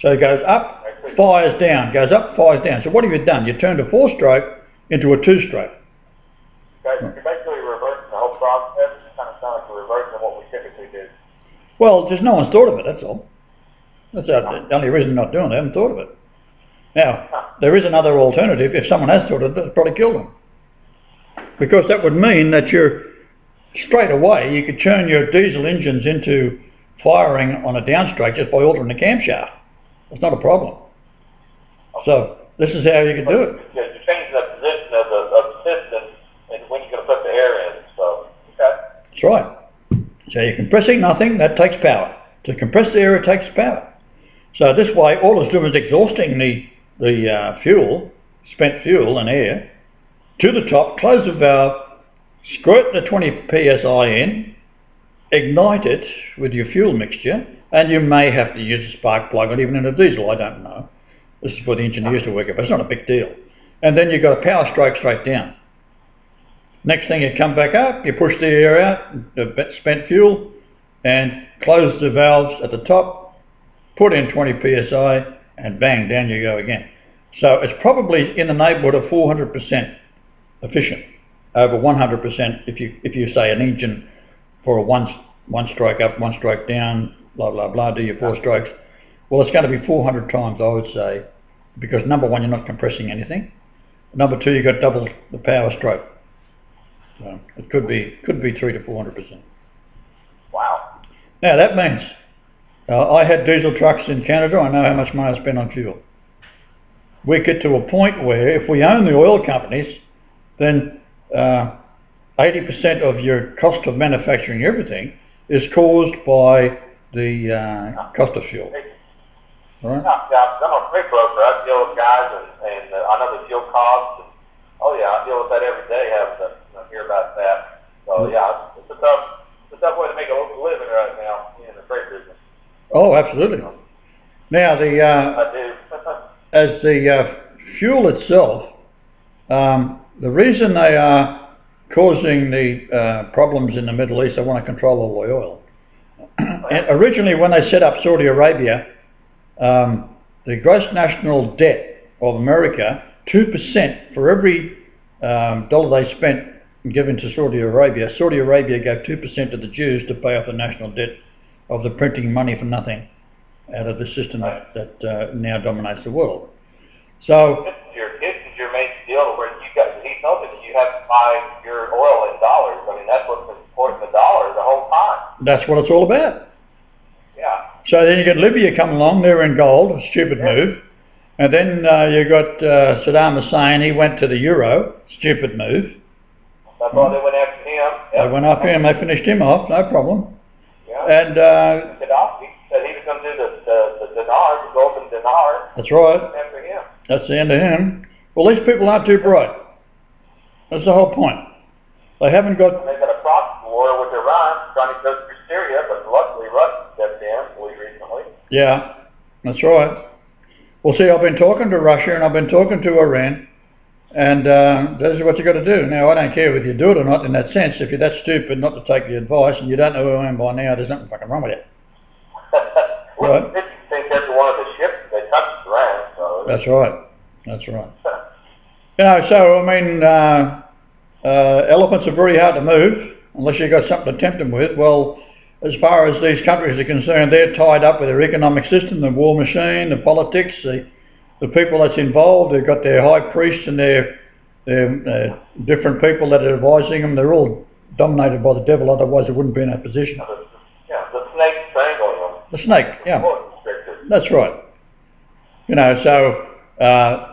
So it goes up, fires down, goes up, fires down. So what have you done? You turned a 4-stroke into a 2-stroke. Okay, you're basically reversing the whole process. It kind of sounds like a reverse of what we typically do. Well, just no one's thought of it, that's all. That's the only reason they're not doing it. They haven't thought of it. Now, there is another alternative. If someone has thought of it, it's probably killed them. Because that would mean that you're, straight away, you could turn your diesel engines into firing on a downstroke just by altering the camshaft. It's not a problem. So, this is how you can do it. Yeah, you're changing the position of the piston and when you're going to put the air in. So, okay. That's right. So you're compressing nothing, that takes power. To compress the air, it takes power. So this way, all it's doing is exhausting the fuel, spent fuel and air, to the top, close the valve, squirt the 20 psi in, ignite it with your fuel mixture, and you may have to use a spark plug or even in a diesel, I don't know. This is for the engineers to work out, but it's not a big deal. And then you've got a power stroke straight down. Next thing, you come back up, you push the air out, the spent fuel, and close the valves at the top, put in 20 psi, and bang, down you go again. So it's probably in the neighbourhood of 400% efficient, over 100% if you say an engine for a one stroke up, one stroke down, blah blah blah, do your 4 strokes. Well, it's going to be 400 times, I would say, because number one, you're not compressing anything. Number two, you've got double the power stroke. So it could be 300 to 400%. Wow. Now that means I had diesel trucks in Canada. I know how much money I spent on fuel. We get to a point where if we own the oil companies, then 80% of your cost of manufacturing everything is caused by the cost of fuel. Right? Yeah, I'm a freight broker. I deal with guys and I know the fuel costs. Oh yeah, I deal with that every day, having to hear about that. So yeah, it's a tough way to make a living right now in the freight business. Oh, absolutely. Now I do. as the fuel itself, the reason they are causing the problems in the Middle East, they want to control all the oil. And originally, when they set up Saudi Arabia, the gross national debt of America, 2% for every dollar they spent and given to Saudi Arabia gave 2% to the Jews to pay off the national debt of the printing money for nothing out of the system that now dominates the world. So This is your main deal where he told me that you have to buy your oil in dollars. I mean, that's what's supporting the dollar the whole time. that's what it's all about. Yeah. So then you get Libya come along, they're in gold, a stupid move. And then you got Saddam Hussein, he went to the euro, stupid move. That's why they went after him. Yep. They went after him, they finished him off, no problem. Yeah. And Gaddafi said he was going to do the dinar, the golden dinar. that's right, After him. that's the end of him. Well, these people aren't too bright. That's the whole point. They haven't got... They got a proxy war with Iran, trying to go through Syria, but luckily Russia stepped in recently. Yeah, that's right. Well, see, I've been talking to Russia and I've been talking to Iran, and this is what you got to do. Now, I don't care whether you do it or not in that sense. If you're that stupid not to take the advice and you don't know who I am by now, there's nothing fucking wrong with you. Well, Right. 50 think every one of the ships they touched Iran, so... That's right. That's right. You know, so, I mean, elephants are very hard to move unless you've got something to tempt them with. Well, as far as these countries are concerned, they're tied up with their economic system, the war machine, the politics, the people that's involved. They've got their high priests and their different people that are advising them. They're all dominated by the devil, otherwise they wouldn't be in that position. Yeah, the snake strangling them. The snake, yeah. More restricted. That's right. You know, so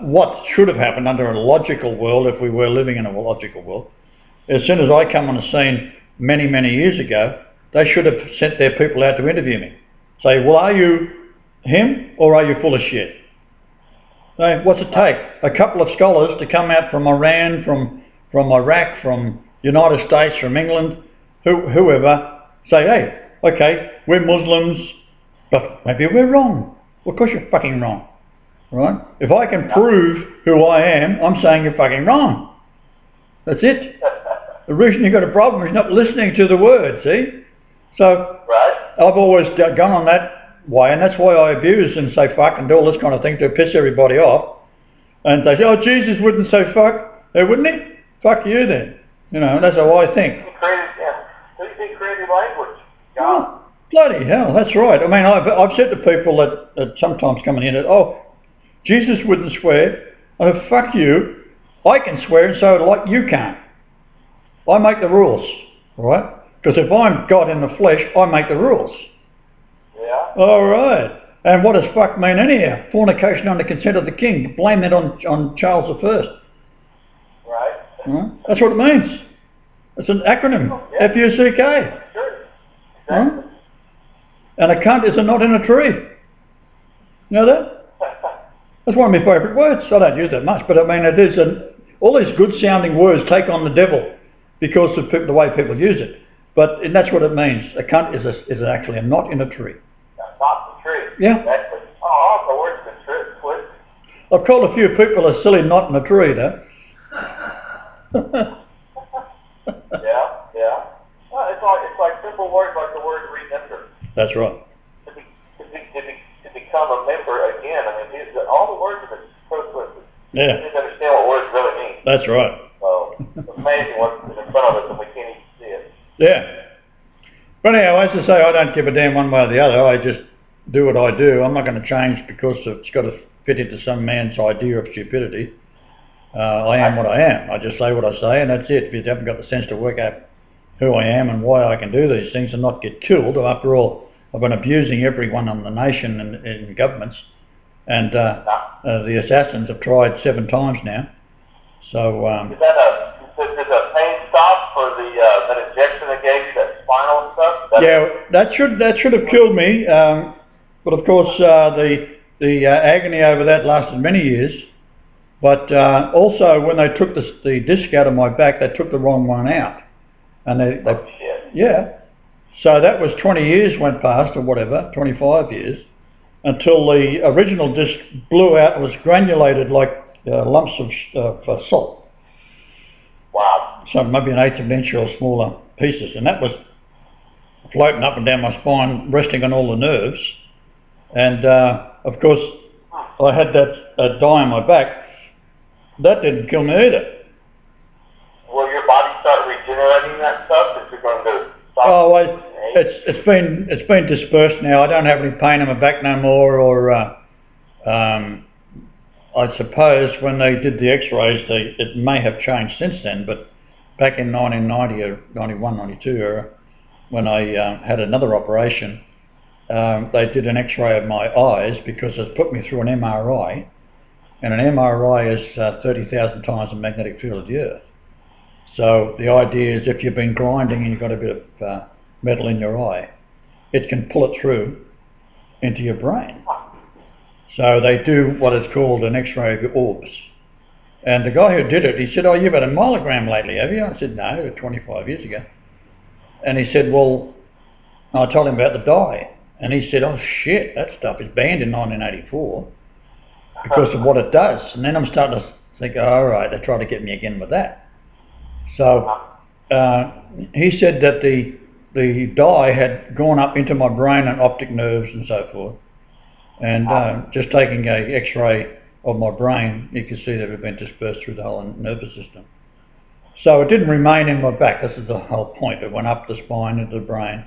what should have happened under a logical world, if we were living in a logical world, as soon as I come on the scene many, many years ago, they should have sent their people out to interview me. Say, well, are you him or are you full of shit? Say, what's it take? A couple of scholars to come out from Iran, from Iraq, from United States, from England, whoever, say, hey, okay, we're Muslims, but maybe we're wrong. Well, of course you're fucking wrong, right? If I can prove who I am, I'm saying you're fucking wrong. That's it. The reason you've got a problem is not listening to the word, see? So Right. I've always gone on that way, and that's why I abuse and say fuck and do all this kind of thing to piss everybody off. And they say, oh, Jesus wouldn't say fuck. Wouldn't he? Fuck you then. You know, that's how I think. He created language. God. Oh, bloody hell, that's right. I mean, I've said to people that sometimes coming in that, oh, Jesus wouldn't swear. Oh, fuck you. I can swear and so like you can't. I make the rules, right? Because if I'm God in the flesh, I make the rules. Yeah. All right. And what does fuck mean anyhow? Fornication under consent of the king. Blame that on Charles I. Right. That's what it means. It's an acronym. Yeah. F-U-C-K. Sure. Exactly. And a cunt is a knot in a tree. You know that? That's one of my favourite words. I don't use that much, but I mean it is all these good sounding words take on the devil. because of the way people use it. But and that's what it means. A cunt is actually a knot in a tree. A knot in a tree. Yeah. Exactly. Oh, the word's been twisted. I've called a few people a silly knot in a tree, though. Yeah. Well, it's like simple words like the word remember. That's right. To become a member again. I mean, all the words have been so twisted. Yeah. You just understand what words really mean. That's right. So it's amazing what's in front of us and we can't even see it. Yeah. But anyhow, as I say, I don't give a damn one way or the other. I just do what I do. I'm not going to change because it's got to fit into some man's idea of stupidity. I am what I am. I just say what I say, and that's it. If you haven't got the sense to work out who I am and why I can do these things and not get killed, after all, I've been abusing everyone in the nation and in governments, and the assassins have tried 7 times now. So did the pain stop for that injection they gave you, that spinal stuff? That should have killed me, but of course the agony over that lasted many years. But also when they took the disc out of my back, they took the wrong one out, and yeah. So that was 20 years went past, or whatever, 25 years, until the original disc blew out and was granulated like lumps of salt. Wow. So maybe an eighth of an inch or smaller pieces, and that was floating up and down my spine, resting on all the nerves. And of course, I had that dye on my back. That didn't kill me either. Will your body start regenerating that stuff that you're going to stop? Oh, it's been dispersed now. I don't have any pain in my back no more, or I suppose when they did the X-rays, it may have changed since then. But back in 1990 or 91, 92, when I had another operation, they did an X-ray of my eyes because it put me through an MRI, and an MRI is 30,000 times the magnetic field of the Earth. So the idea is if you've been grinding and you've got a bit of metal in your eye, it can pull it through into your brain. So they do what is called an X-ray of your orbs. And the guy who did it, he said, "Oh, you've had a myelogram lately, have you?" I said, "No, 25 years ago." And he said, "Well," I told him about the dye. And he said, "Oh shit, that stuff is banned in 1984 because of what it does." And then I'm starting to think, oh, all right, they try to get me again with that. So he said that the dye had gone up into my brain and optic nerves and so forth. And just taking a X-ray of my brain, you could see that it had been dispersed through the whole nervous system. So it didn't remain in my back. This is the whole point. It went up the spine into the brain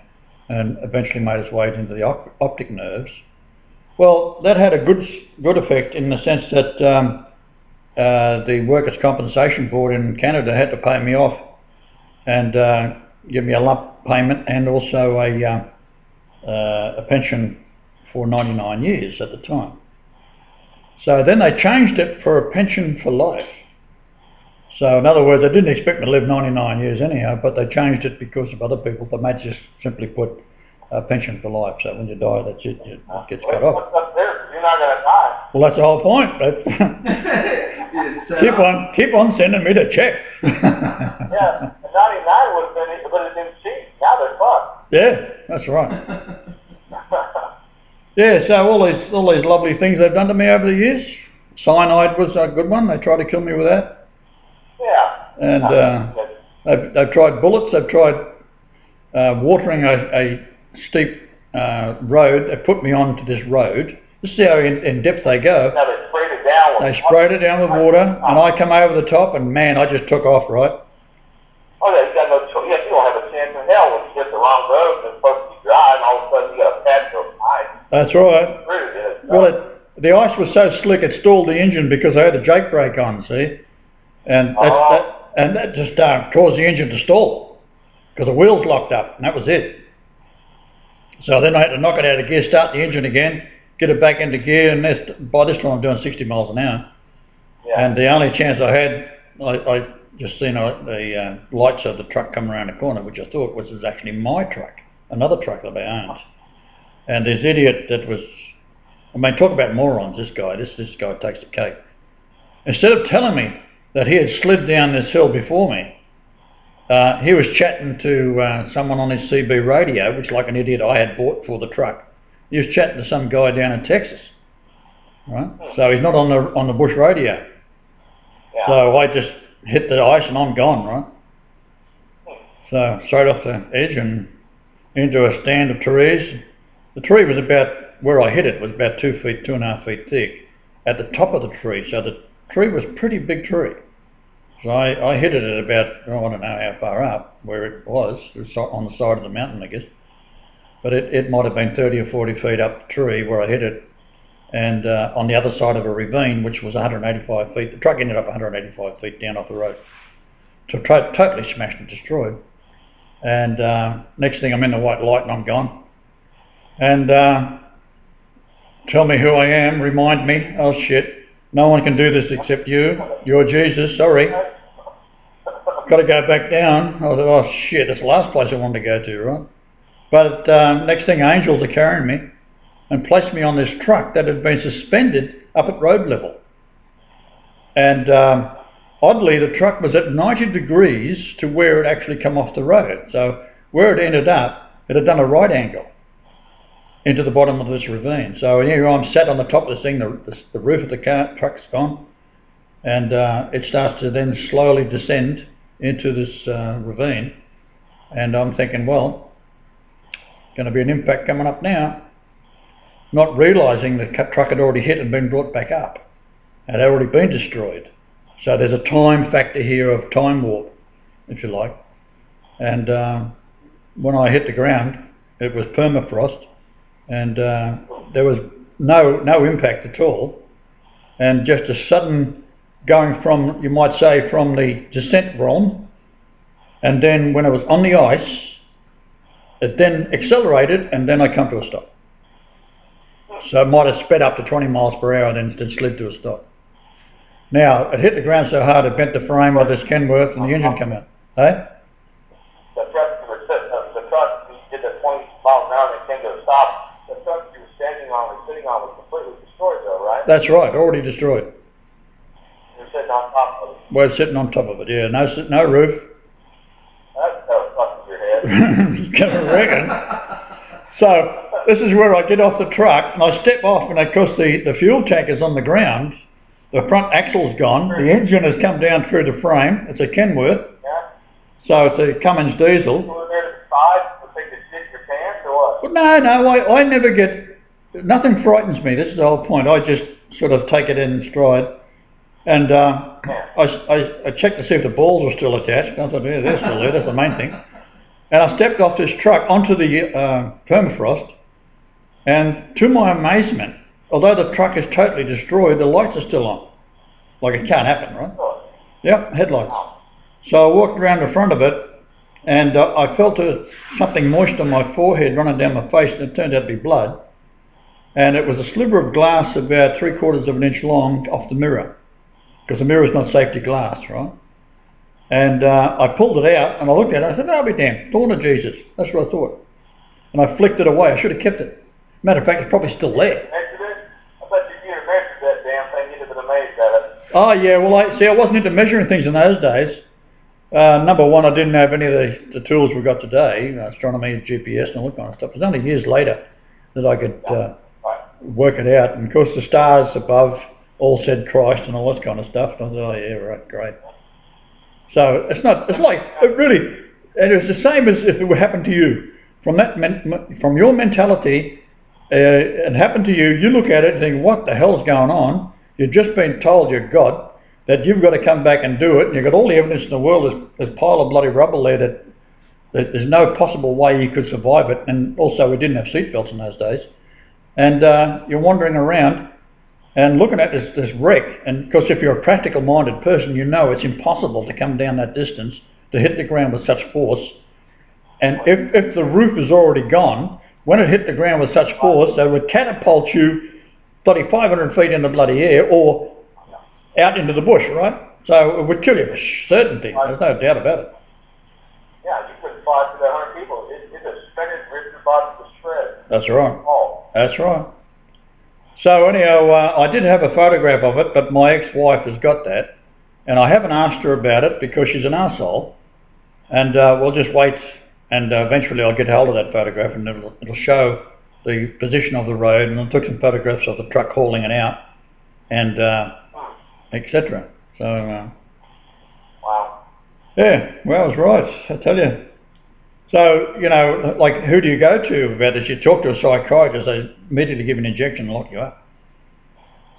and eventually made its way into the optic nerves. Well, that had a good effect in the sense that the Workers' Compensation Board in Canada had to pay me off and give me a lump payment and also a pension for 99 years at the time. So then they changed it for a pension for life. So in other words, they didn't expect me to live 99 years anyhow, but they changed it because of other people. They might just simply put a pension for life. So when you die, that's it. It gets cut off. What's up there? You're not going to die. Well, that's the whole point. keep on sending me the checks. Yeah, and 99 would have been cheap. Now they're fucked. Yeah, that's right. Yeah, so all these lovely things they've done to me over the years. Cyanide was a good one. They tried to kill me with that. Yeah. And they've tried bullets. They've tried watering a steep road. They put me onto this road. This is how in depth they go. Now they sprayed it down with They sprayed it down with water, and I come over the top, and man, I just took off, right? Oh yeah, you got no choice. Yeah, you don't have a chance in hell when you hit the wrong road and it's supposed to be dry, and all of a sudden you got a patch of ice. That's right. Well, the ice was so slick it stalled the engine because I had the jake brake on, see? And that just caused the engine to stall because the wheels locked up, and that was it. So then I had to knock it out of gear, start the engine again, get it back into gear, and by this time I'm doing 60 miles an hour. Yeah. And the only chance I had, I just seen the lights of the truck come around the corner, which I thought was actually my truck, another truck that I owned. And this idiot that was, I mean, talk about morons, this guy takes the cake. Instead of telling me that he had slid down this hill before me he was chatting to someone on his CB radio, which, like an idiot, I had bought for the truck. He was chatting to some guy down in Texas, right? So he's not on the bush radio. Yeah. So I just hit the ice and I'm gone, right? So straight off the edge and into a stand of trees. The tree was about, where I hit it, was about 2 feet, 2.5 feet thick at the top of the tree. So the tree was a pretty big tree. So I hit it at about, I don't know how far up, where it was on the side of the mountain, I guess. But it might have been 30 or 40 feet up the tree where I hit it. And on the other side of a ravine, which was 185 feet, the truck ended up 185 feet down off the road. So totally smashed and destroyed. And next thing I'm in the white light and I'm gone. And tell me who I am, remind me, oh shit, no one can do this except you. You're Jesus, sorry. Got to go back down. I thought, oh shit, that's the last place I wanted to go to, right? But next thing, angels are carrying me and placed me on this truck that had been suspended up at road level. And oddly, the truck was at 90 degrees to where it actually come off the road. So where it ended up, it had done a right angle into the bottom of this ravine. So here I'm sat on the top of this thing, the roof of the truck's gone, and it starts to then slowly descend into this ravine. And I'm thinking, well, going to be an impact coming up now. Not realising the truck had already hit and been brought back up. It had already been destroyed. So there's a time factor here of time warp, if you like. And when I hit the ground, it was permafrost, and there was no impact at all. And just a sudden going from, you might say, from the descent realm, and then when it was on the ice, it then accelerated, and then I come to a stop. So it might have sped up to 20 miles per hour and then slid to a stop. Now, it hit the ground so hard it bent the frame of this Kenworth and the engine came out. Eh? The truck you did the 20 miles an hour and it came to a stop. The truck you were standing on or sitting on was completely destroyed though, right? That's right, already destroyed. You're sitting on top of it. We're sitting on top of it, yeah. No roof. That's no fucking your head. Can reckon. So this is where I get off the truck and I step off, and of course the fuel tank is on the ground. The front axle's gone. The engine has come down through the frame. It's a Kenworth. Yeah. So it's a Cummins diesel. You were there to the side to take the shit in your pants or what? Well, no, I never get, nothing frightens me. This is the whole point. I just sort of take it in stride. And I checked to see if the balls were still attached. I thought, yeah, they're still there. That's the main thing. And I stepped off this truck onto the permafrost, and to my amazement, although the truck is totally destroyed, the lights are still on. Like it can't happen, right? Yep, headlights. So I walked around the front of it, and I felt something moist on my forehead running down my face, and it turned out to be blood. And it was a sliver of glass about 3/4 of an inch long off the mirror, because the mirror is not safety glass, right? And I pulled it out, and I looked at it, and I said, I'll be damned, thorn of Jesus. That's what I thought. And I flicked it away. I should have kept it. Matter of fact, it's probably still there. I bet if you'd have measured that damn thing, you'd have been amazed at it. Oh yeah, well I wasn't into measuring things in those days. Number one, I didn't have any of the tools we've got today, astronomy, GPS and all that kind of stuff. It was only years later that I could work it out. And of course the stars above all said Christ and all that kind of stuff. And I thought, oh yeah, right, great. So it's like, it really, and it's the same as if it would happen to you. From your mentality, it happened to you, you look at it and think, what the hell's going on? You've just been told you're God, that you've got to come back and do it, and you've got all the evidence in the world, there's a pile of bloody rubble there that there's no possible way you could survive it, and also we didn't have seatbelts in those days. And you're wandering around and looking at this wreck, and of course if you're a practical minded person, you know it's impossible to come down that distance to hit the ground with such force. And if the roof is already gone, when it hit the ground with such force, they would catapult you bloody 500 feet in the bloody air or out into the bush, right? So it would kill you for certainty. There's no doubt about it. Yeah, you couldn't fly through that 100 people. It just shredded, ripped your body to shreds. That's right. Oh. That's right. So anyhow, I did have a photograph of it, but my ex-wife has got that, and I haven't asked her about it because she's an arsehole. And we'll just wait, and eventually I'll get hold of that photograph, and it'll show the position of the road, and I took some photographs of the truck hauling it out, and etc. So Wow. yeah, well, I was right, I tell you. So, you know, like, who do you go to about this? You talk to a psychiatrist, they immediately give an injection and lock you up.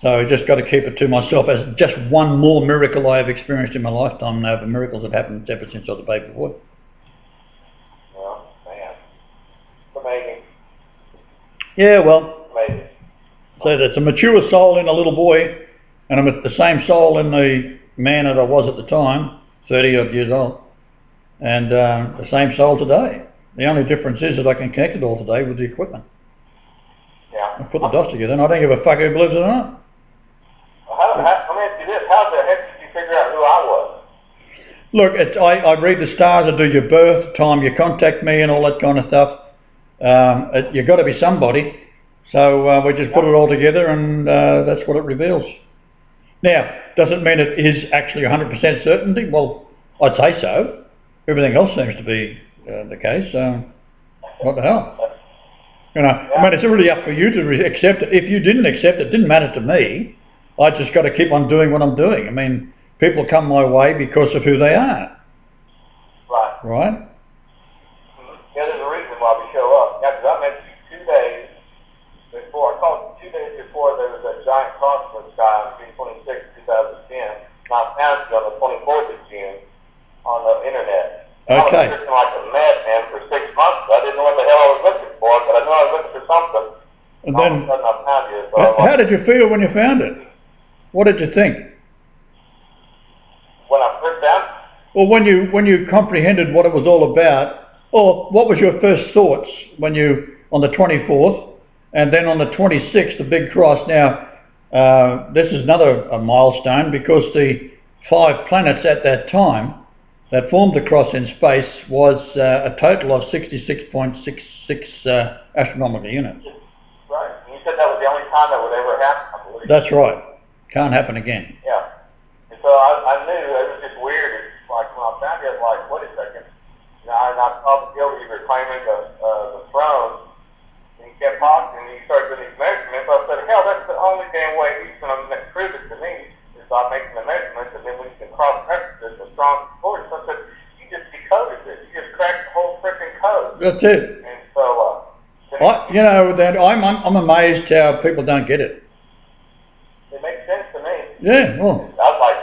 So I just got to keep it to myself as just one more miracle I have experienced in my lifetime, and over miracles have happened ever since I was a baby boy. Well, man. It's amazing. Yeah, well, Amazing. so that's a mature soul in a little boy, and I'm the same soul in the man that I was at the time, 30 odd years old, and the same soul today. The only difference is that I can connect it all today with the equipment. Yeah. I put the dots together, and I don't give a fuck who believes it or not. Let me ask you this. How the heck did you figure out who I was? Look, I read the stars, I do your birth, time you contact me and all that kind of stuff. You've got to be somebody. So we just put it all together, and that's what it reveals. Now, does it mean it is actually 100% certainty? Well, I'd say so. Everything else seems to be the case. What the hell? You know, I mean, it's really up for you to accept it. If you didn't accept it, it didn't matter to me. I just got to keep on doing what I'm doing. I mean, people come my way because of who they are. Right. Right? Yeah, there's a reason why we show up. Yeah, because I met you 2 days before. I called you 2 days before there was a giant cross in the sky on June 26, 2010. And I found you on the 24th of June on the internet. Okay. I was searching like a madman for 6 months. I didn't know what the hell I was looking for, but I knew I was looking for something. And all then, of a sudden I found you. So how did you feel when you found it? What did you think? when I first found Well, when you comprehended what it was all about, or what was your first thoughts when you, on the 24th, and then on the 26th, the big cross. Now, this is another milestone, because the 5 planets at that time that formed the cross in space was a total of 66.66 astronomical units. right. You said that was the only time that would ever happen, I believe. That's right. Can't happen again. Yeah. And so I knew it was just weird. It's like when I found it, I was like, wait a second. You know, and I saw the guilty reclaiming the throne, and he kept talking, and he started doing these measurements. I said, hell, that's the only damn way he's going to prove it to me, is by making the measurements, and then we can cross-reference this with strong support. So I said, you just decoded this. You just cracked the whole freaking code. That's it. And so, You know, that I'm amazed how people don't get it. it makes sense to me. Yeah, well, I was like,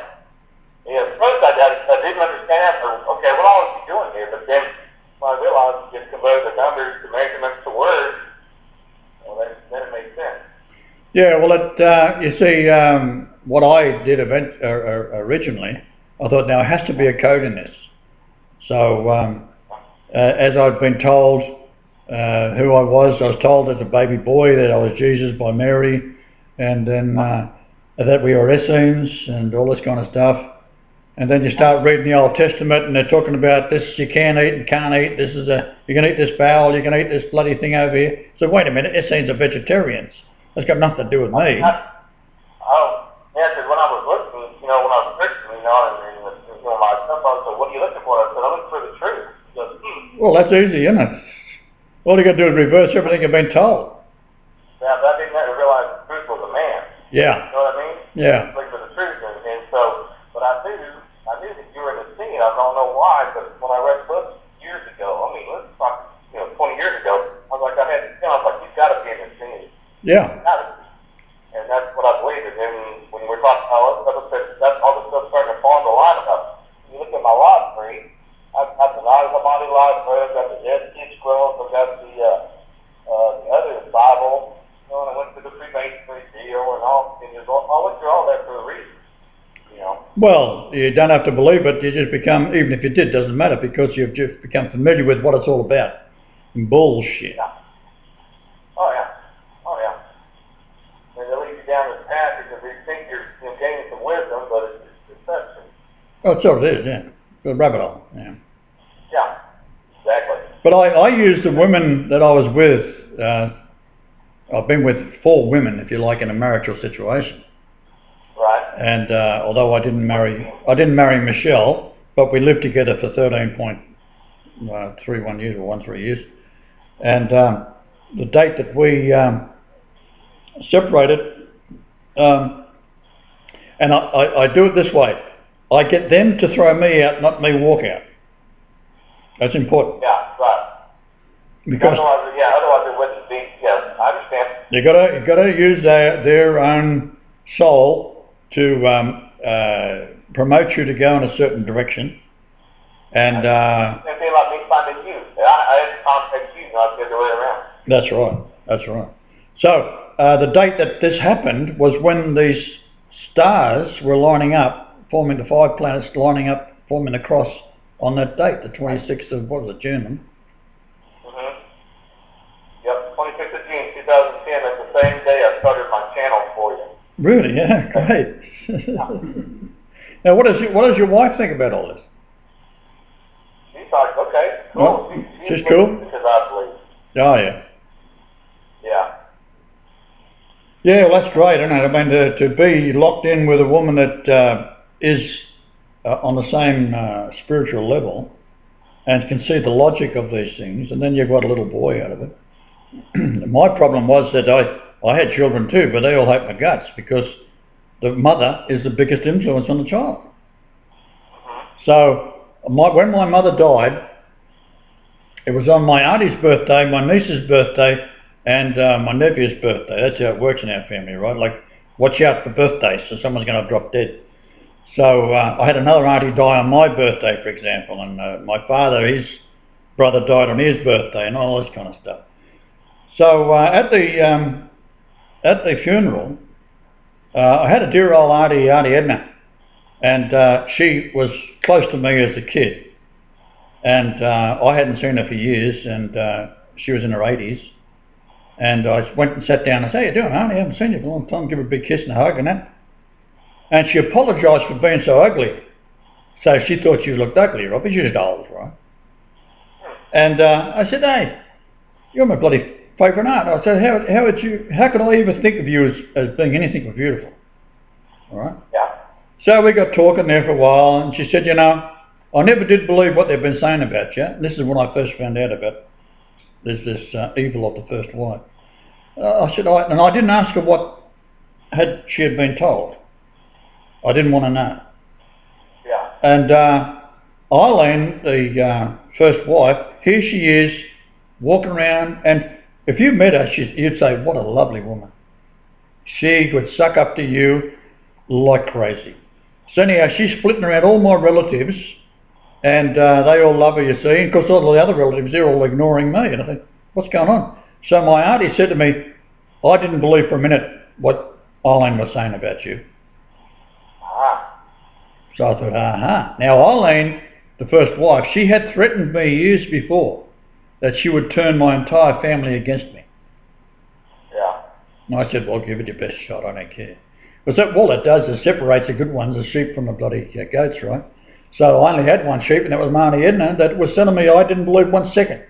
yeah, at first I didn't understand, okay, what all is he doing here? But then when I realized he just converted the numbers, the measurements to words, well, then it made sense. yeah, well, you see, what I did originally, I thought, now, there has to be a code in this. So, as I've been told who I was told as a baby boy that I was Jesus by Mary, and then that we are Essenes and all this kind of stuff. And then you start reading the Old Testament, and they're talking about this you can eat and can't eat. This is you can eat this bowel, you can eat this bloody thing over here. So wait a minute, Essenes are vegetarians. That's got nothing to do with me. Oh, yeah, because when I was looking, you know, when I was Christian, you know, and doing my stuff, I said, what are you looking for? I said, I'm looking for the truth. He goes, Well, that's easy, isn't it? All you got to do is reverse everything you've been told. Yeah, but I didn't realize the truth was a man. Yeah. You know what I mean? Yeah. Looking for the truth, and so, but I knew that you were in the scene. I don't know why, but when I read books years ago, I mean, let's talk, 20 years ago, I was like, I was like, he's got to be in the scene. Yeah. He's got to be. And that's what I believe. And then when we're talking about all this stuff, that's all this stuff starting to fall into line about. When you look at my library, I've got the Body library, I've got the Dead Sea Scrolls, I've got the other Bible, and I went to the Freemasonry deal and all. And I went through all that for a reason. Well, you don't have to believe it. You just become, even if you did, doesn't matter, because you've just become familiar with what it's all about. Bullshit. Yeah. Oh yeah. And they lead you down this path because they think you're gaining some wisdom, but it's deception. Oh, it sort of is, yeah. The rabbit hole, yeah. Yeah, exactly. But I used the women that I was with. I've been with 4 women, if you like, in a marital situation. Right. And although I didn't marry Michelle, but we lived together for 13.5 3 1 years or 1 3 years. And the date that we separated, and I do it this way. I get them to throw me out, not me walk out. That's important. Yeah, right. Because otherwise it wouldn't be. Yeah, I understand. You gotta use their own soul to promote you to go in a certain direction. And Same thing like me finding you. I had to contact you, not the other way around. That's right. That's right. So the date that this happened was when these stars were lining up, forming the 5 planets lining up, forming the cross on that date, the 26th of June. Yep, 26th of June, 2010. That's the same day I started my channel for you. Really? Yeah, great. Now, what does your wife think about all this? She's like, okay, cool. Oh, she's cool? Because I believe. Oh, yeah. Yeah. Yeah, well, that's great, isn't it? I mean, to be locked in with a woman that is on the same spiritual level and can see the logic of these things, and then you've got a little boy out of it. My problem was that I had children too, but they all hate my guts because the mother is the biggest influence on the child. So when my mother died, it was on my auntie's birthday, my niece's birthday, and my nephew's birthday. That's how it works in our family, right? Like, watch out for birthdays, so someone's going to drop dead. So I had another auntie die on my birthday, for example, and my father, his brother died on his birthday, and all this kind of stuff. So at the funeral, I had a dear old Auntie Edna, and she was close to me as a kid, and I hadn't seen her for years, and she was in her 80s, and I went and sat down and said, "How you doing, Auntie? I haven't seen you for a long time." Give her a big kiss and a hug and that, and she apologised for being so ugly. So she thought she looked ugly, right? But she was old, right? And I said, "Hey, you're my bloody favourite aunt." I said, how could I ever think of you as being anything but beautiful? All right? Yeah. So we got talking there for a while, and she said, "You know, I never did believe what they've been saying about you." And this is when I first found out about this evil of the first wife. I said, and I didn't ask her what she had been told. I didn't want to know. Yeah. And Eileen, the first wife, here she is, walking around, and if you met her, you'd say, "What a lovely woman." She would suck up to you like crazy. So anyhow, she's splitting around all my relatives, and they all love her, you see. And of course, all the other relatives, they're all ignoring me. And I think, what's going on? So my auntie said to me, "I didn't believe for a minute what Eileen was saying about you." So I thought, Now Eileen, the first wife, she had threatened me years before that she would turn my entire family against me. Yeah. And I said, "Well, give it your best shot, I don't care." Because all it does is separates the good ones, the sheep from the bloody goats, right? So I only had one sheep, and that was my Auntie Edna, that was telling me I didn't believe 1 second,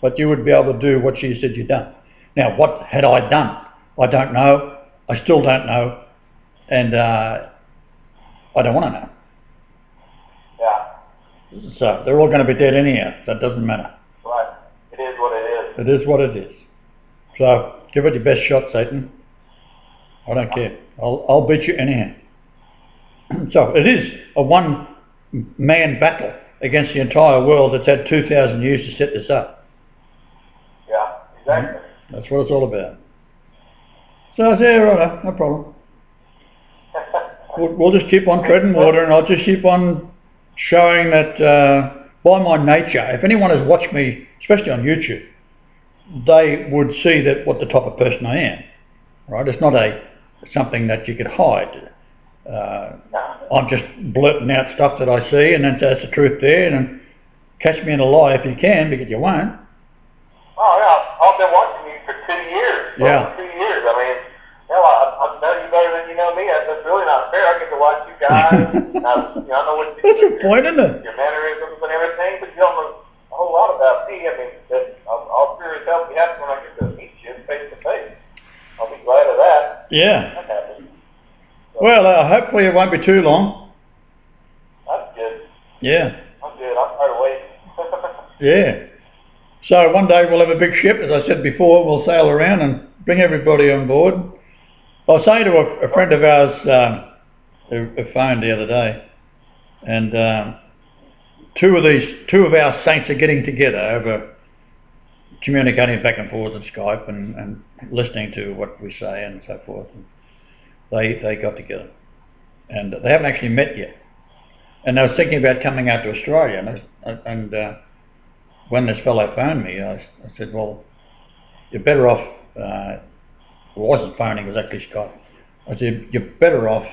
but you would be able to do what she said you'd done. Now, what had I done? I don't know. I still don't know. And I don't want to know. Yeah. So they're all going to be dead anyhow, so it doesn't matter. Right. It is what it is. It is what it is. So give it your best shot, Satan. I don't care. I'll beat you anyhow. So it is a one-man battle against the entire world that's had 2,000 years to set this up. Yeah, exactly. That's what it's all about. So I said, "Yeah, right, no problem. We'll just keep on treading water, and I'll just keep on showing that by my nature, if anyone has watched me, especially on YouTube, they would see that what the type of person I am. Right? It's not something that you could hide. I'm just blurting out stuff that I see, and that's the truth there. And catch me in a lie if you can, because you won't. Oh yeah, I've been watching you for 2 years. Yeah. Over 2 years. I mean, hell, I know you better than you know me. That's really not fair. I get to watch you guys. I know what you That's the point, isn't it? Your mannerisms and everything, but you don't know a whole lot about me. I mean, I'll sure as hell be happy when I get to meet you face to face. I'll be glad of that. Yeah. That happens. So, Well, hopefully it won't be too long. that's good. Yeah. I'm good. I'm tired of waiting. Yeah. So one day we'll have a big ship, as I said before, we'll sail around and bring everybody on board. I was saying to a friend of ours who phoned the other day, and two of our saints are getting together over communicating back and forth on Skype and listening to what we say and so forth. And they got together, and they haven't actually met yet. And I was thinking about coming out to Australia, and when this fellow phoned me, I said, well, you're better off, it wasn't phoning, it was actually Skype. I said, you're better off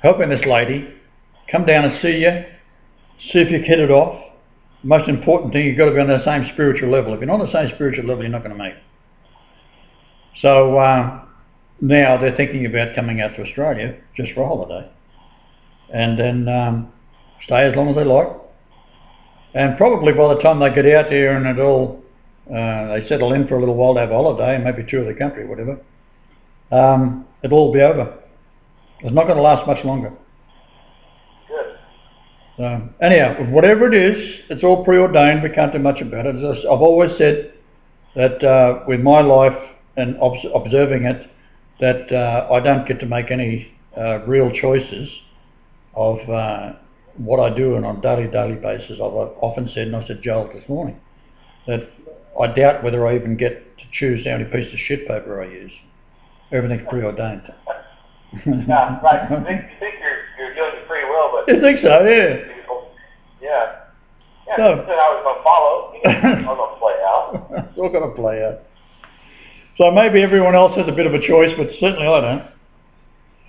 helping this lady, come down and see you, see if you hit it off. Most important thing, you've got to be on the same spiritual level. If you're not on the same spiritual level, you're not going to make it. So now they're thinking about coming out to Australia just for a holiday, and then stay as long as they like. And probably by the time they get out there and it all, they settle in for a little while to have a holiday and maybe tour the country, whatever, it'll all be over. It's not going to last much longer. Good. So anyhow, whatever it is, it's all preordained. We can't do much about it. As I've always said that with my life and observing it, that I don't get to make any real choices of what I do on a daily basis. I've often said, and I said Joel this morning, that I doubt whether I even get to choose how many pieces of shit paper I use. Everything's preordained. Yeah, right. You think you're doing the free will, but You think so? Yeah. Yeah. Yeah. So, That's how it's gonna follow. It's not gonna play out. it's all going to play out. So maybe everyone else has a bit of a choice, but certainly I don't.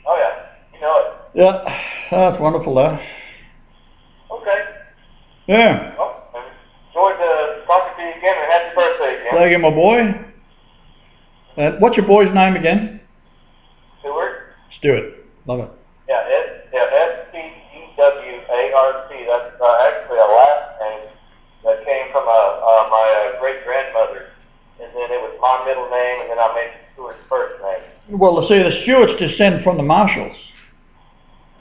Oh yeah, you know it. Yeah, that's wonderful though. Okay. Yeah. Well, I enjoyed talking to you again, and happy birthday again. Thank you, my boy. What's your boy's name again? Stewart. Stuart. Love it. Yeah, S-T-E-W-A-R-T. That's actually a last name that came from my great-grandmother. And then it was my middle name, and then I made Stewart's first name. Well, see, the Stuarts descend from the Marshalls.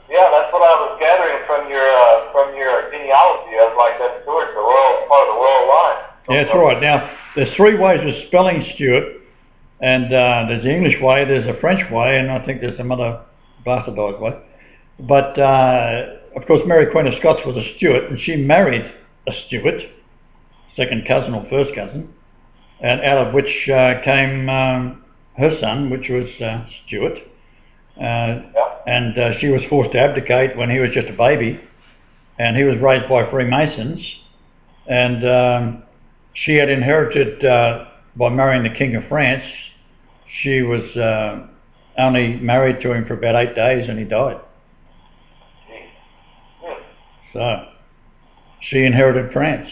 Yeah, that's what I was gathering from your genealogy. I was like, that Stewart's the royal, part of the royal line. Yeah, that's right. Now, there's three ways of spelling Stuart. And there's the English way, there's a French way, and I think there's some other bastardised way. But, of course, Mary Queen of Scots was a Stuart, and she married a Stuart, second cousin or first cousin, and out of which came her son, which was Stuart. And she was forced to abdicate when he was just a baby, and he was raised by Freemasons, and she had inherited, by marrying the King of France. She was only married to him for about 8 days and he died. So she inherited France.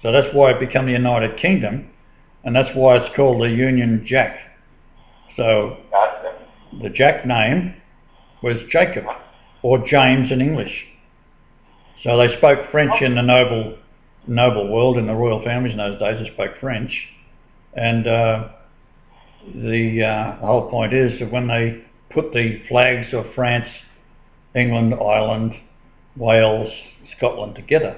So that's why it became the United Kingdom, and that's why it's called the Union Jack. So the Jack name was Jacob, or James in English. So they spoke French in the noble world, in the royal families in those days. They spoke French. And the whole point is that when they put the flags of France, England, Ireland, Wales, Scotland together,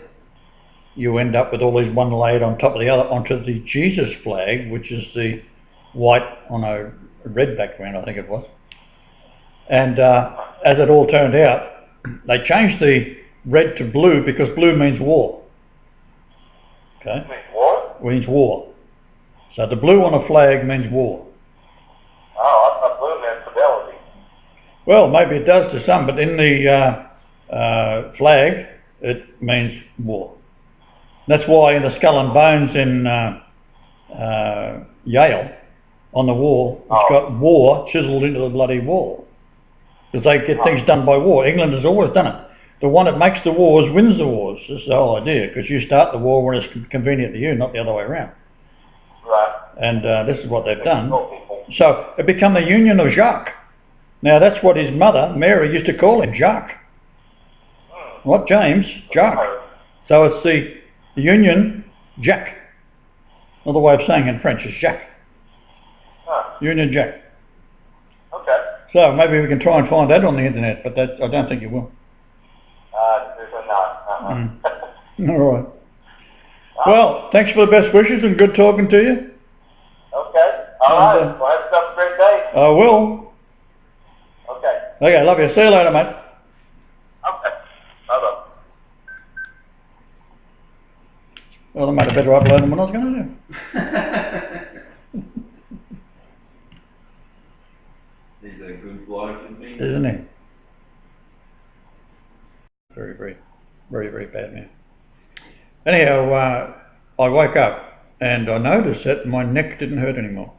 you end up with all these one laid on top of the other onto the Jesus flag, which is the white on a red background, I think it was. And as it all turned out, they changed the red to blue because blue means war. Okay? Means war. So the blue on a flag means war. Oh, I thought blue meant fidelity. Well, maybe it does to some, but in the flag, it means war. That's why in the skull and bones in Yale, on the wall, it's got war chiseled into the bloody wall. Because they get things done by war. England has always done it. The one that makes the wars wins the wars. This is the whole idea, because you start the war when it's convenient to you, not the other way around. Right. And this is what they've done. So it became the Union of Jacques. Now that's what his mother, Mary, used to call him, Jacques. Not James, Jacques. So it's the Union Jack. Another way of saying it in French is Jacques. Union Jack. Okay. So maybe we can try and find that on the internet, but that, I don't think you will. There's a not. All right. Well, thanks for the best wishes and good talking to you. Okay. All right. Well, have yourself a great day. I will. Okay. Okay, love you. See you later, mate. Okay. Bye-bye. Well, I made a better upload than what I was going to do. He's a good bloke, isn't he? Isn't he? Very, very, very, very bad man. Anyhow, I woke up and I noticed that my neck didn't hurt anymore.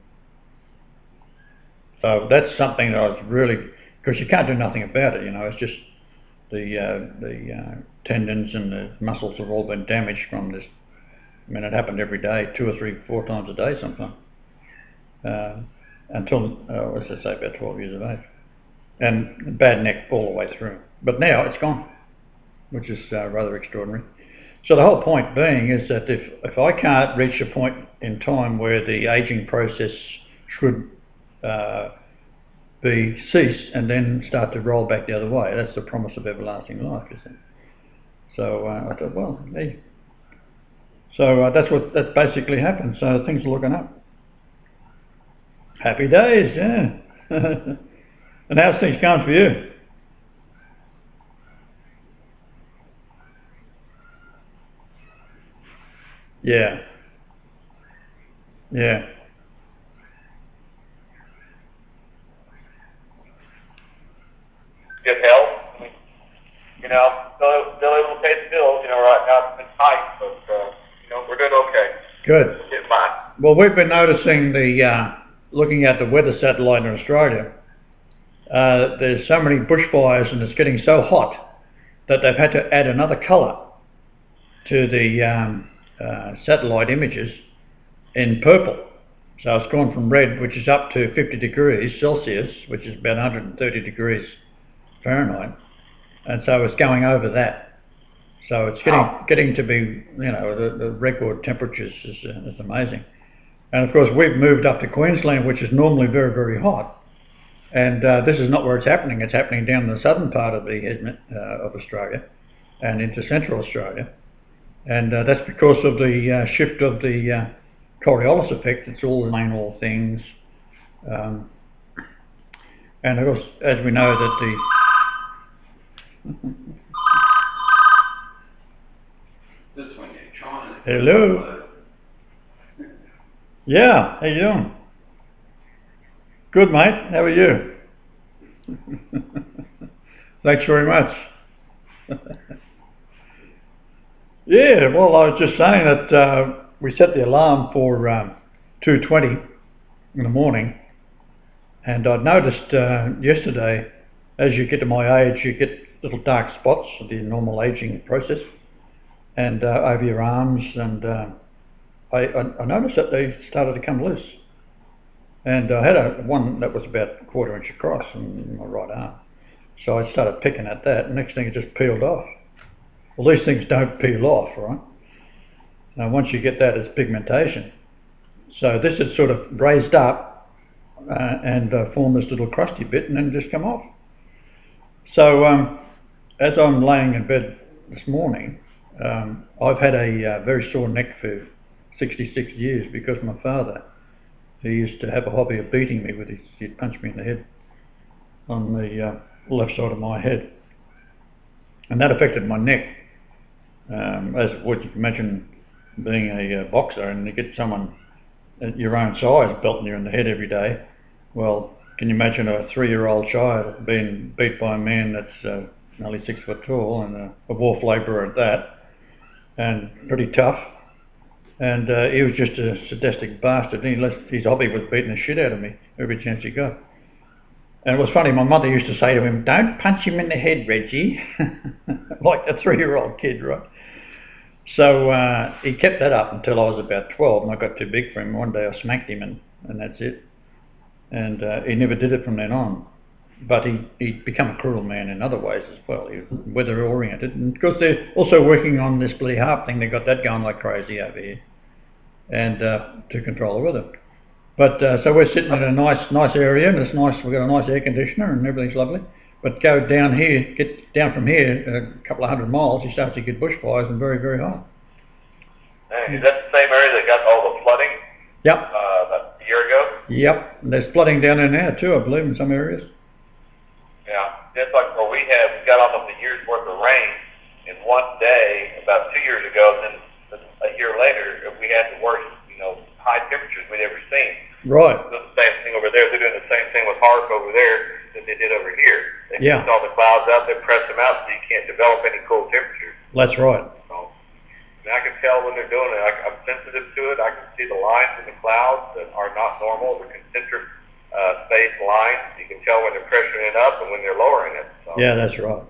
So that's something that I was really, because you can't do nothing about it, you know, it's just the tendons and the muscles have all been damaged from this. I mean, it happened every day, 2 or 3, 4 times a day sometimes, until, as I say, about 12 years of age. And bad neck all the way through. But now it's gone, which is rather extraordinary. So the whole point being is that if I can't reach a point in time where the aging process should be cease and then start to roll back the other way, that's the promise of everlasting life, you see. So I thought, well, hey. So that's basically happened. So things are looking up. Happy days, yeah. And how's things going for you? Yeah. Yeah. Good health. You know, still able to pay the bills. You know, right now it's been tight, but you know, we're doing okay. Good. We're getting by. Well, we've been noticing looking at the weather satellite in Australia, there's so many bushfires and it's getting so hot that they've had to add another colour to the satellite images in purple. So it's gone from red, which is up to 50 degrees Celsius, which is about 130 degrees Fahrenheit, and so it's going over that. So it's getting to be, you know, the record temperatures is amazing. And of course we've moved up to Queensland, which is normally very, very hot. And this is not where it's happening. It's happening down the southern part of of Australia and into central Australia. And that's because of the shift of the Coriolis effect. It's all in all things. And of course, as we know that the... This one you're trying to... Hello. Yeah, how you doing? Good, mate. How are you? Thanks very much. Yeah, well, I was just saying that we set the alarm for 2:20 in the morning, and I noticed yesterday, as you get to my age, you get little dark spots of the normal aging process, and over your arms, and I noticed that they started to come loose. And I had one that was about a 1/4 inch across in my right arm. So I started picking at that, and next thing it just peeled off. Well, these things don't peel off, right? Now once you get that, it's pigmentation. So this had sort of raised up and formed this little crusty bit and then just come off. So as I'm laying in bed this morning, I've had a very sore neck for 66 years because my father, he used to have a hobby of beating me with he'd punch me in the head on the left side of my head. And that affected my neck. As what you can imagine being a boxer and you get someone at your own size belting you in the head every day. Well, can you imagine a 3-year-old child being beat by a man that's only 6 foot tall and a wharf labourer at that, and pretty tough. And he was just a sadistic bastard. His hobby was beating the shit out of me every chance he got. And it was funny, my mother used to say to him, "Don't punch him in the head, Reggie." Like a 3-year-old kid, right? So he kept that up until I was about 12 and I got too big for him. One day I smacked him and that's it. And he never did it from then on. But he'd become a cruel man in other ways as well. He was weather oriented. And of course they're also working on this bloody harp thing. They got that going like crazy over here. And to control the weather. But so we're sitting in a nice area, and it's nice. We've got a nice air conditioner, and everything's lovely. But go down here, get down from here a couple of 100 miles, you start to get bushfires and very, very hot. And is that the same area that got all the flooding Yep. about a year ago? Yep. And there's flooding down there now too, I believe, in some areas. Yeah. Just like where we got almost a year's worth of rain in one day about 2 years ago, and then a year later we had the worst, high temperatures we'd ever seen. Right. It's the same thing over there. They're doing the same thing with HARP over there that they did over here. They Yeah. keep all the clouds out, they press them out so you can't develop any cold temperatures. That's right. So, and I can tell when they're doing it. I'm sensitive to it. I can see the lines in the clouds that are not normal, the concentric spaced lines. You can tell when they're pressuring it up and when they're lowering it. So, Yeah, that's right.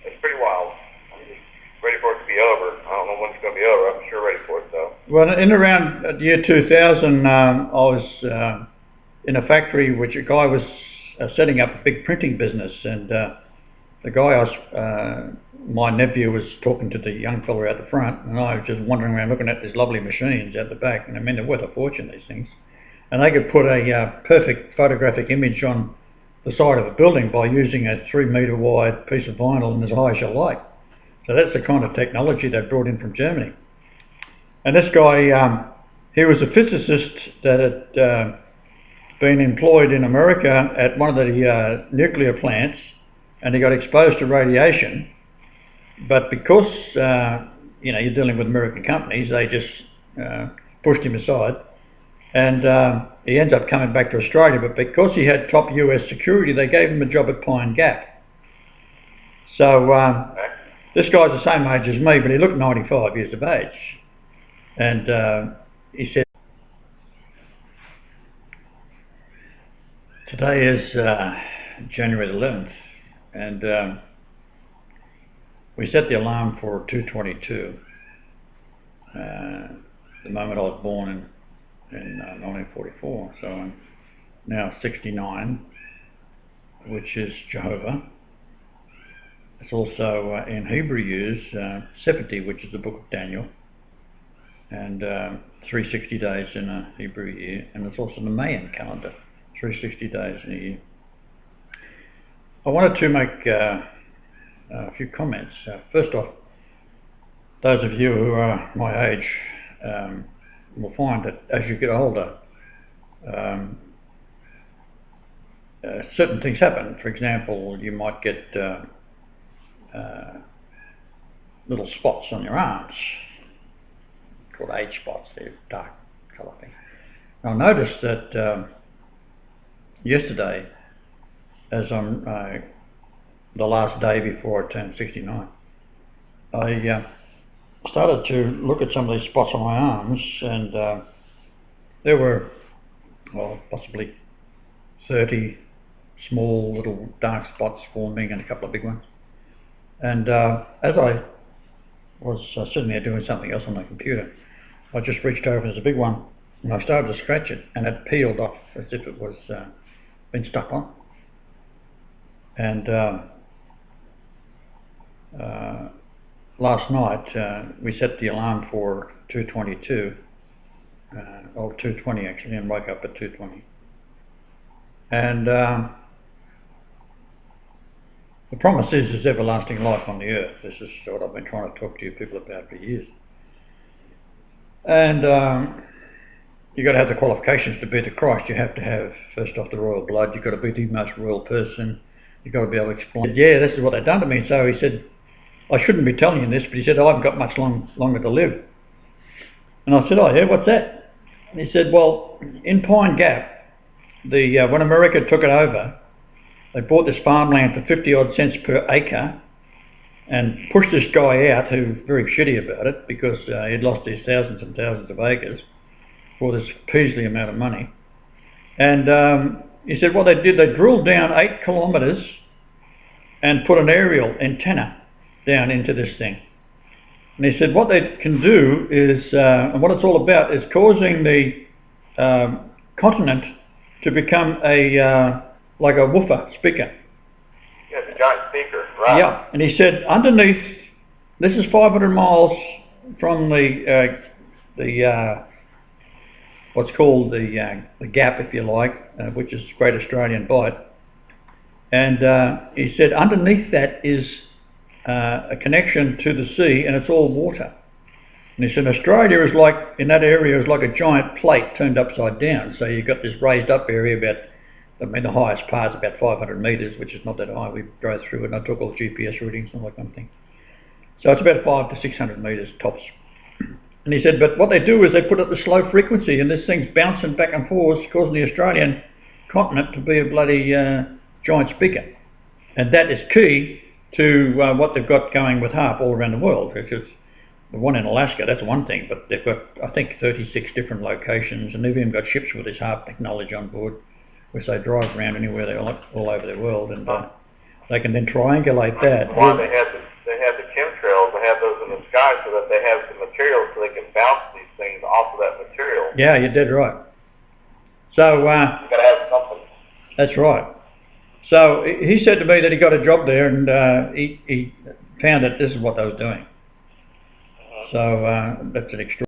it's pretty wild. I'm just ready for it to be over. I don't know when it's going to be over. I'm sure ready for it though. Well, in around the year 2000, I was in a factory which a guy was setting up a big printing business, and the guy my nephew was talking to the young fella out the front, and I was just wandering around looking at these lovely machines out the back, and I mean, they're worth a fortune, these things. And they could put a perfect photographic image on the side of a building by using a 3-metre wide piece of vinyl and as high as you like. So that's the kind of technology they brought in from Germany. And this guy, he was a physicist that had been employed in America at one of the nuclear plants, and he got exposed to radiation. But because you're dealing with American companies, they just pushed him aside, and he ends up coming back to Australia. But because he had top US security, they gave him a job at Pine Gap. So this guy's the same age as me, but he looked 95 years of age, and he said, today is January 11th, and we set the alarm for 2:22, the moment I was born in 1944, so I'm now 69, which is Jehovah. It's also in Hebrew years 70, which is the book of Daniel, and 360 days in a Hebrew year, and it's also the Mayan calendar, 360 days in a year. I wanted to make a few comments. First off, those of you who are my age will find that as you get older, certain things happen. For example, you might get little spots on your arms, called age spots. They're dark colour things. I noticed that yesterday, as I'm the last day before I turned 69, I started to look at some of these spots on my arms, and there were, possibly 30 small little dark spots forming and a couple of big ones. And as I was sitting there doing something else on my computer, I just reached over, there's a big one, and I started to scratch it, and it peeled off as if it was been stuck on. And last night we set the alarm for 2:22, or 2:20 actually, and woke up at 2:20. And the promise is everlasting life on the earth. This is what I've been trying to talk to you people about for years. And you've got to have the qualifications to be the Christ. You have to have, first off, the royal blood. You've got to be the most royal person. You've got to be able to explain, yeah, this is what they've done to me. So he said, I shouldn't be telling you this, but he said, I haven't got much longer to live. And I said, oh yeah, what's that? And he said, well, in Pine Gap, when America took it over, they bought this farmland for 50 odd cents per acre and pushed this guy out who was very shitty about it because he'd lost his thousands and thousands of acres for this Peasley amount of money. And he said what they did, they drilled down 8 kilometres and put an aerial antenna down into this thing. And he said what they can do is, and what it's all about, is causing the continent to become like a woofer speaker. Yeah, it's a giant speaker, right? Yeah, and he said underneath, this is 500 miles from the what's called the gap, if you like, which is Great Australian Bight. And he said underneath that is a connection to the sea, and it's all water. And he said Australia is like, in that area, is like a giant plate turned upside down. So you've got this raised up area about, I mean the highest part's about 500 metres, which is not that high. We drove through it and I took all the GPS readings and all that kind of thing. So it's about 500 to 600 metres tops. And he said, but what they do is they put up the slow frequency and this thing's bouncing back and forth, causing the Australian continent to be a bloody giant speaker. And that is key to what they've got going with HARP all around the world. Which is the one in Alaska, that's one thing, but they've got, I think, 36 different locations, and they've even got ships with this HARP technology on board, which they drive around anywhere they like, all over the world, and they can then triangulate that. Why they have the chemtrails, they have those in the sky so that they have the material so they can bounce these things off of that material. Yeah, you're dead right. So you got to have something. That's right. So he said to me that he got a job there, and he found that this is what they were doing. So that's an extraordinary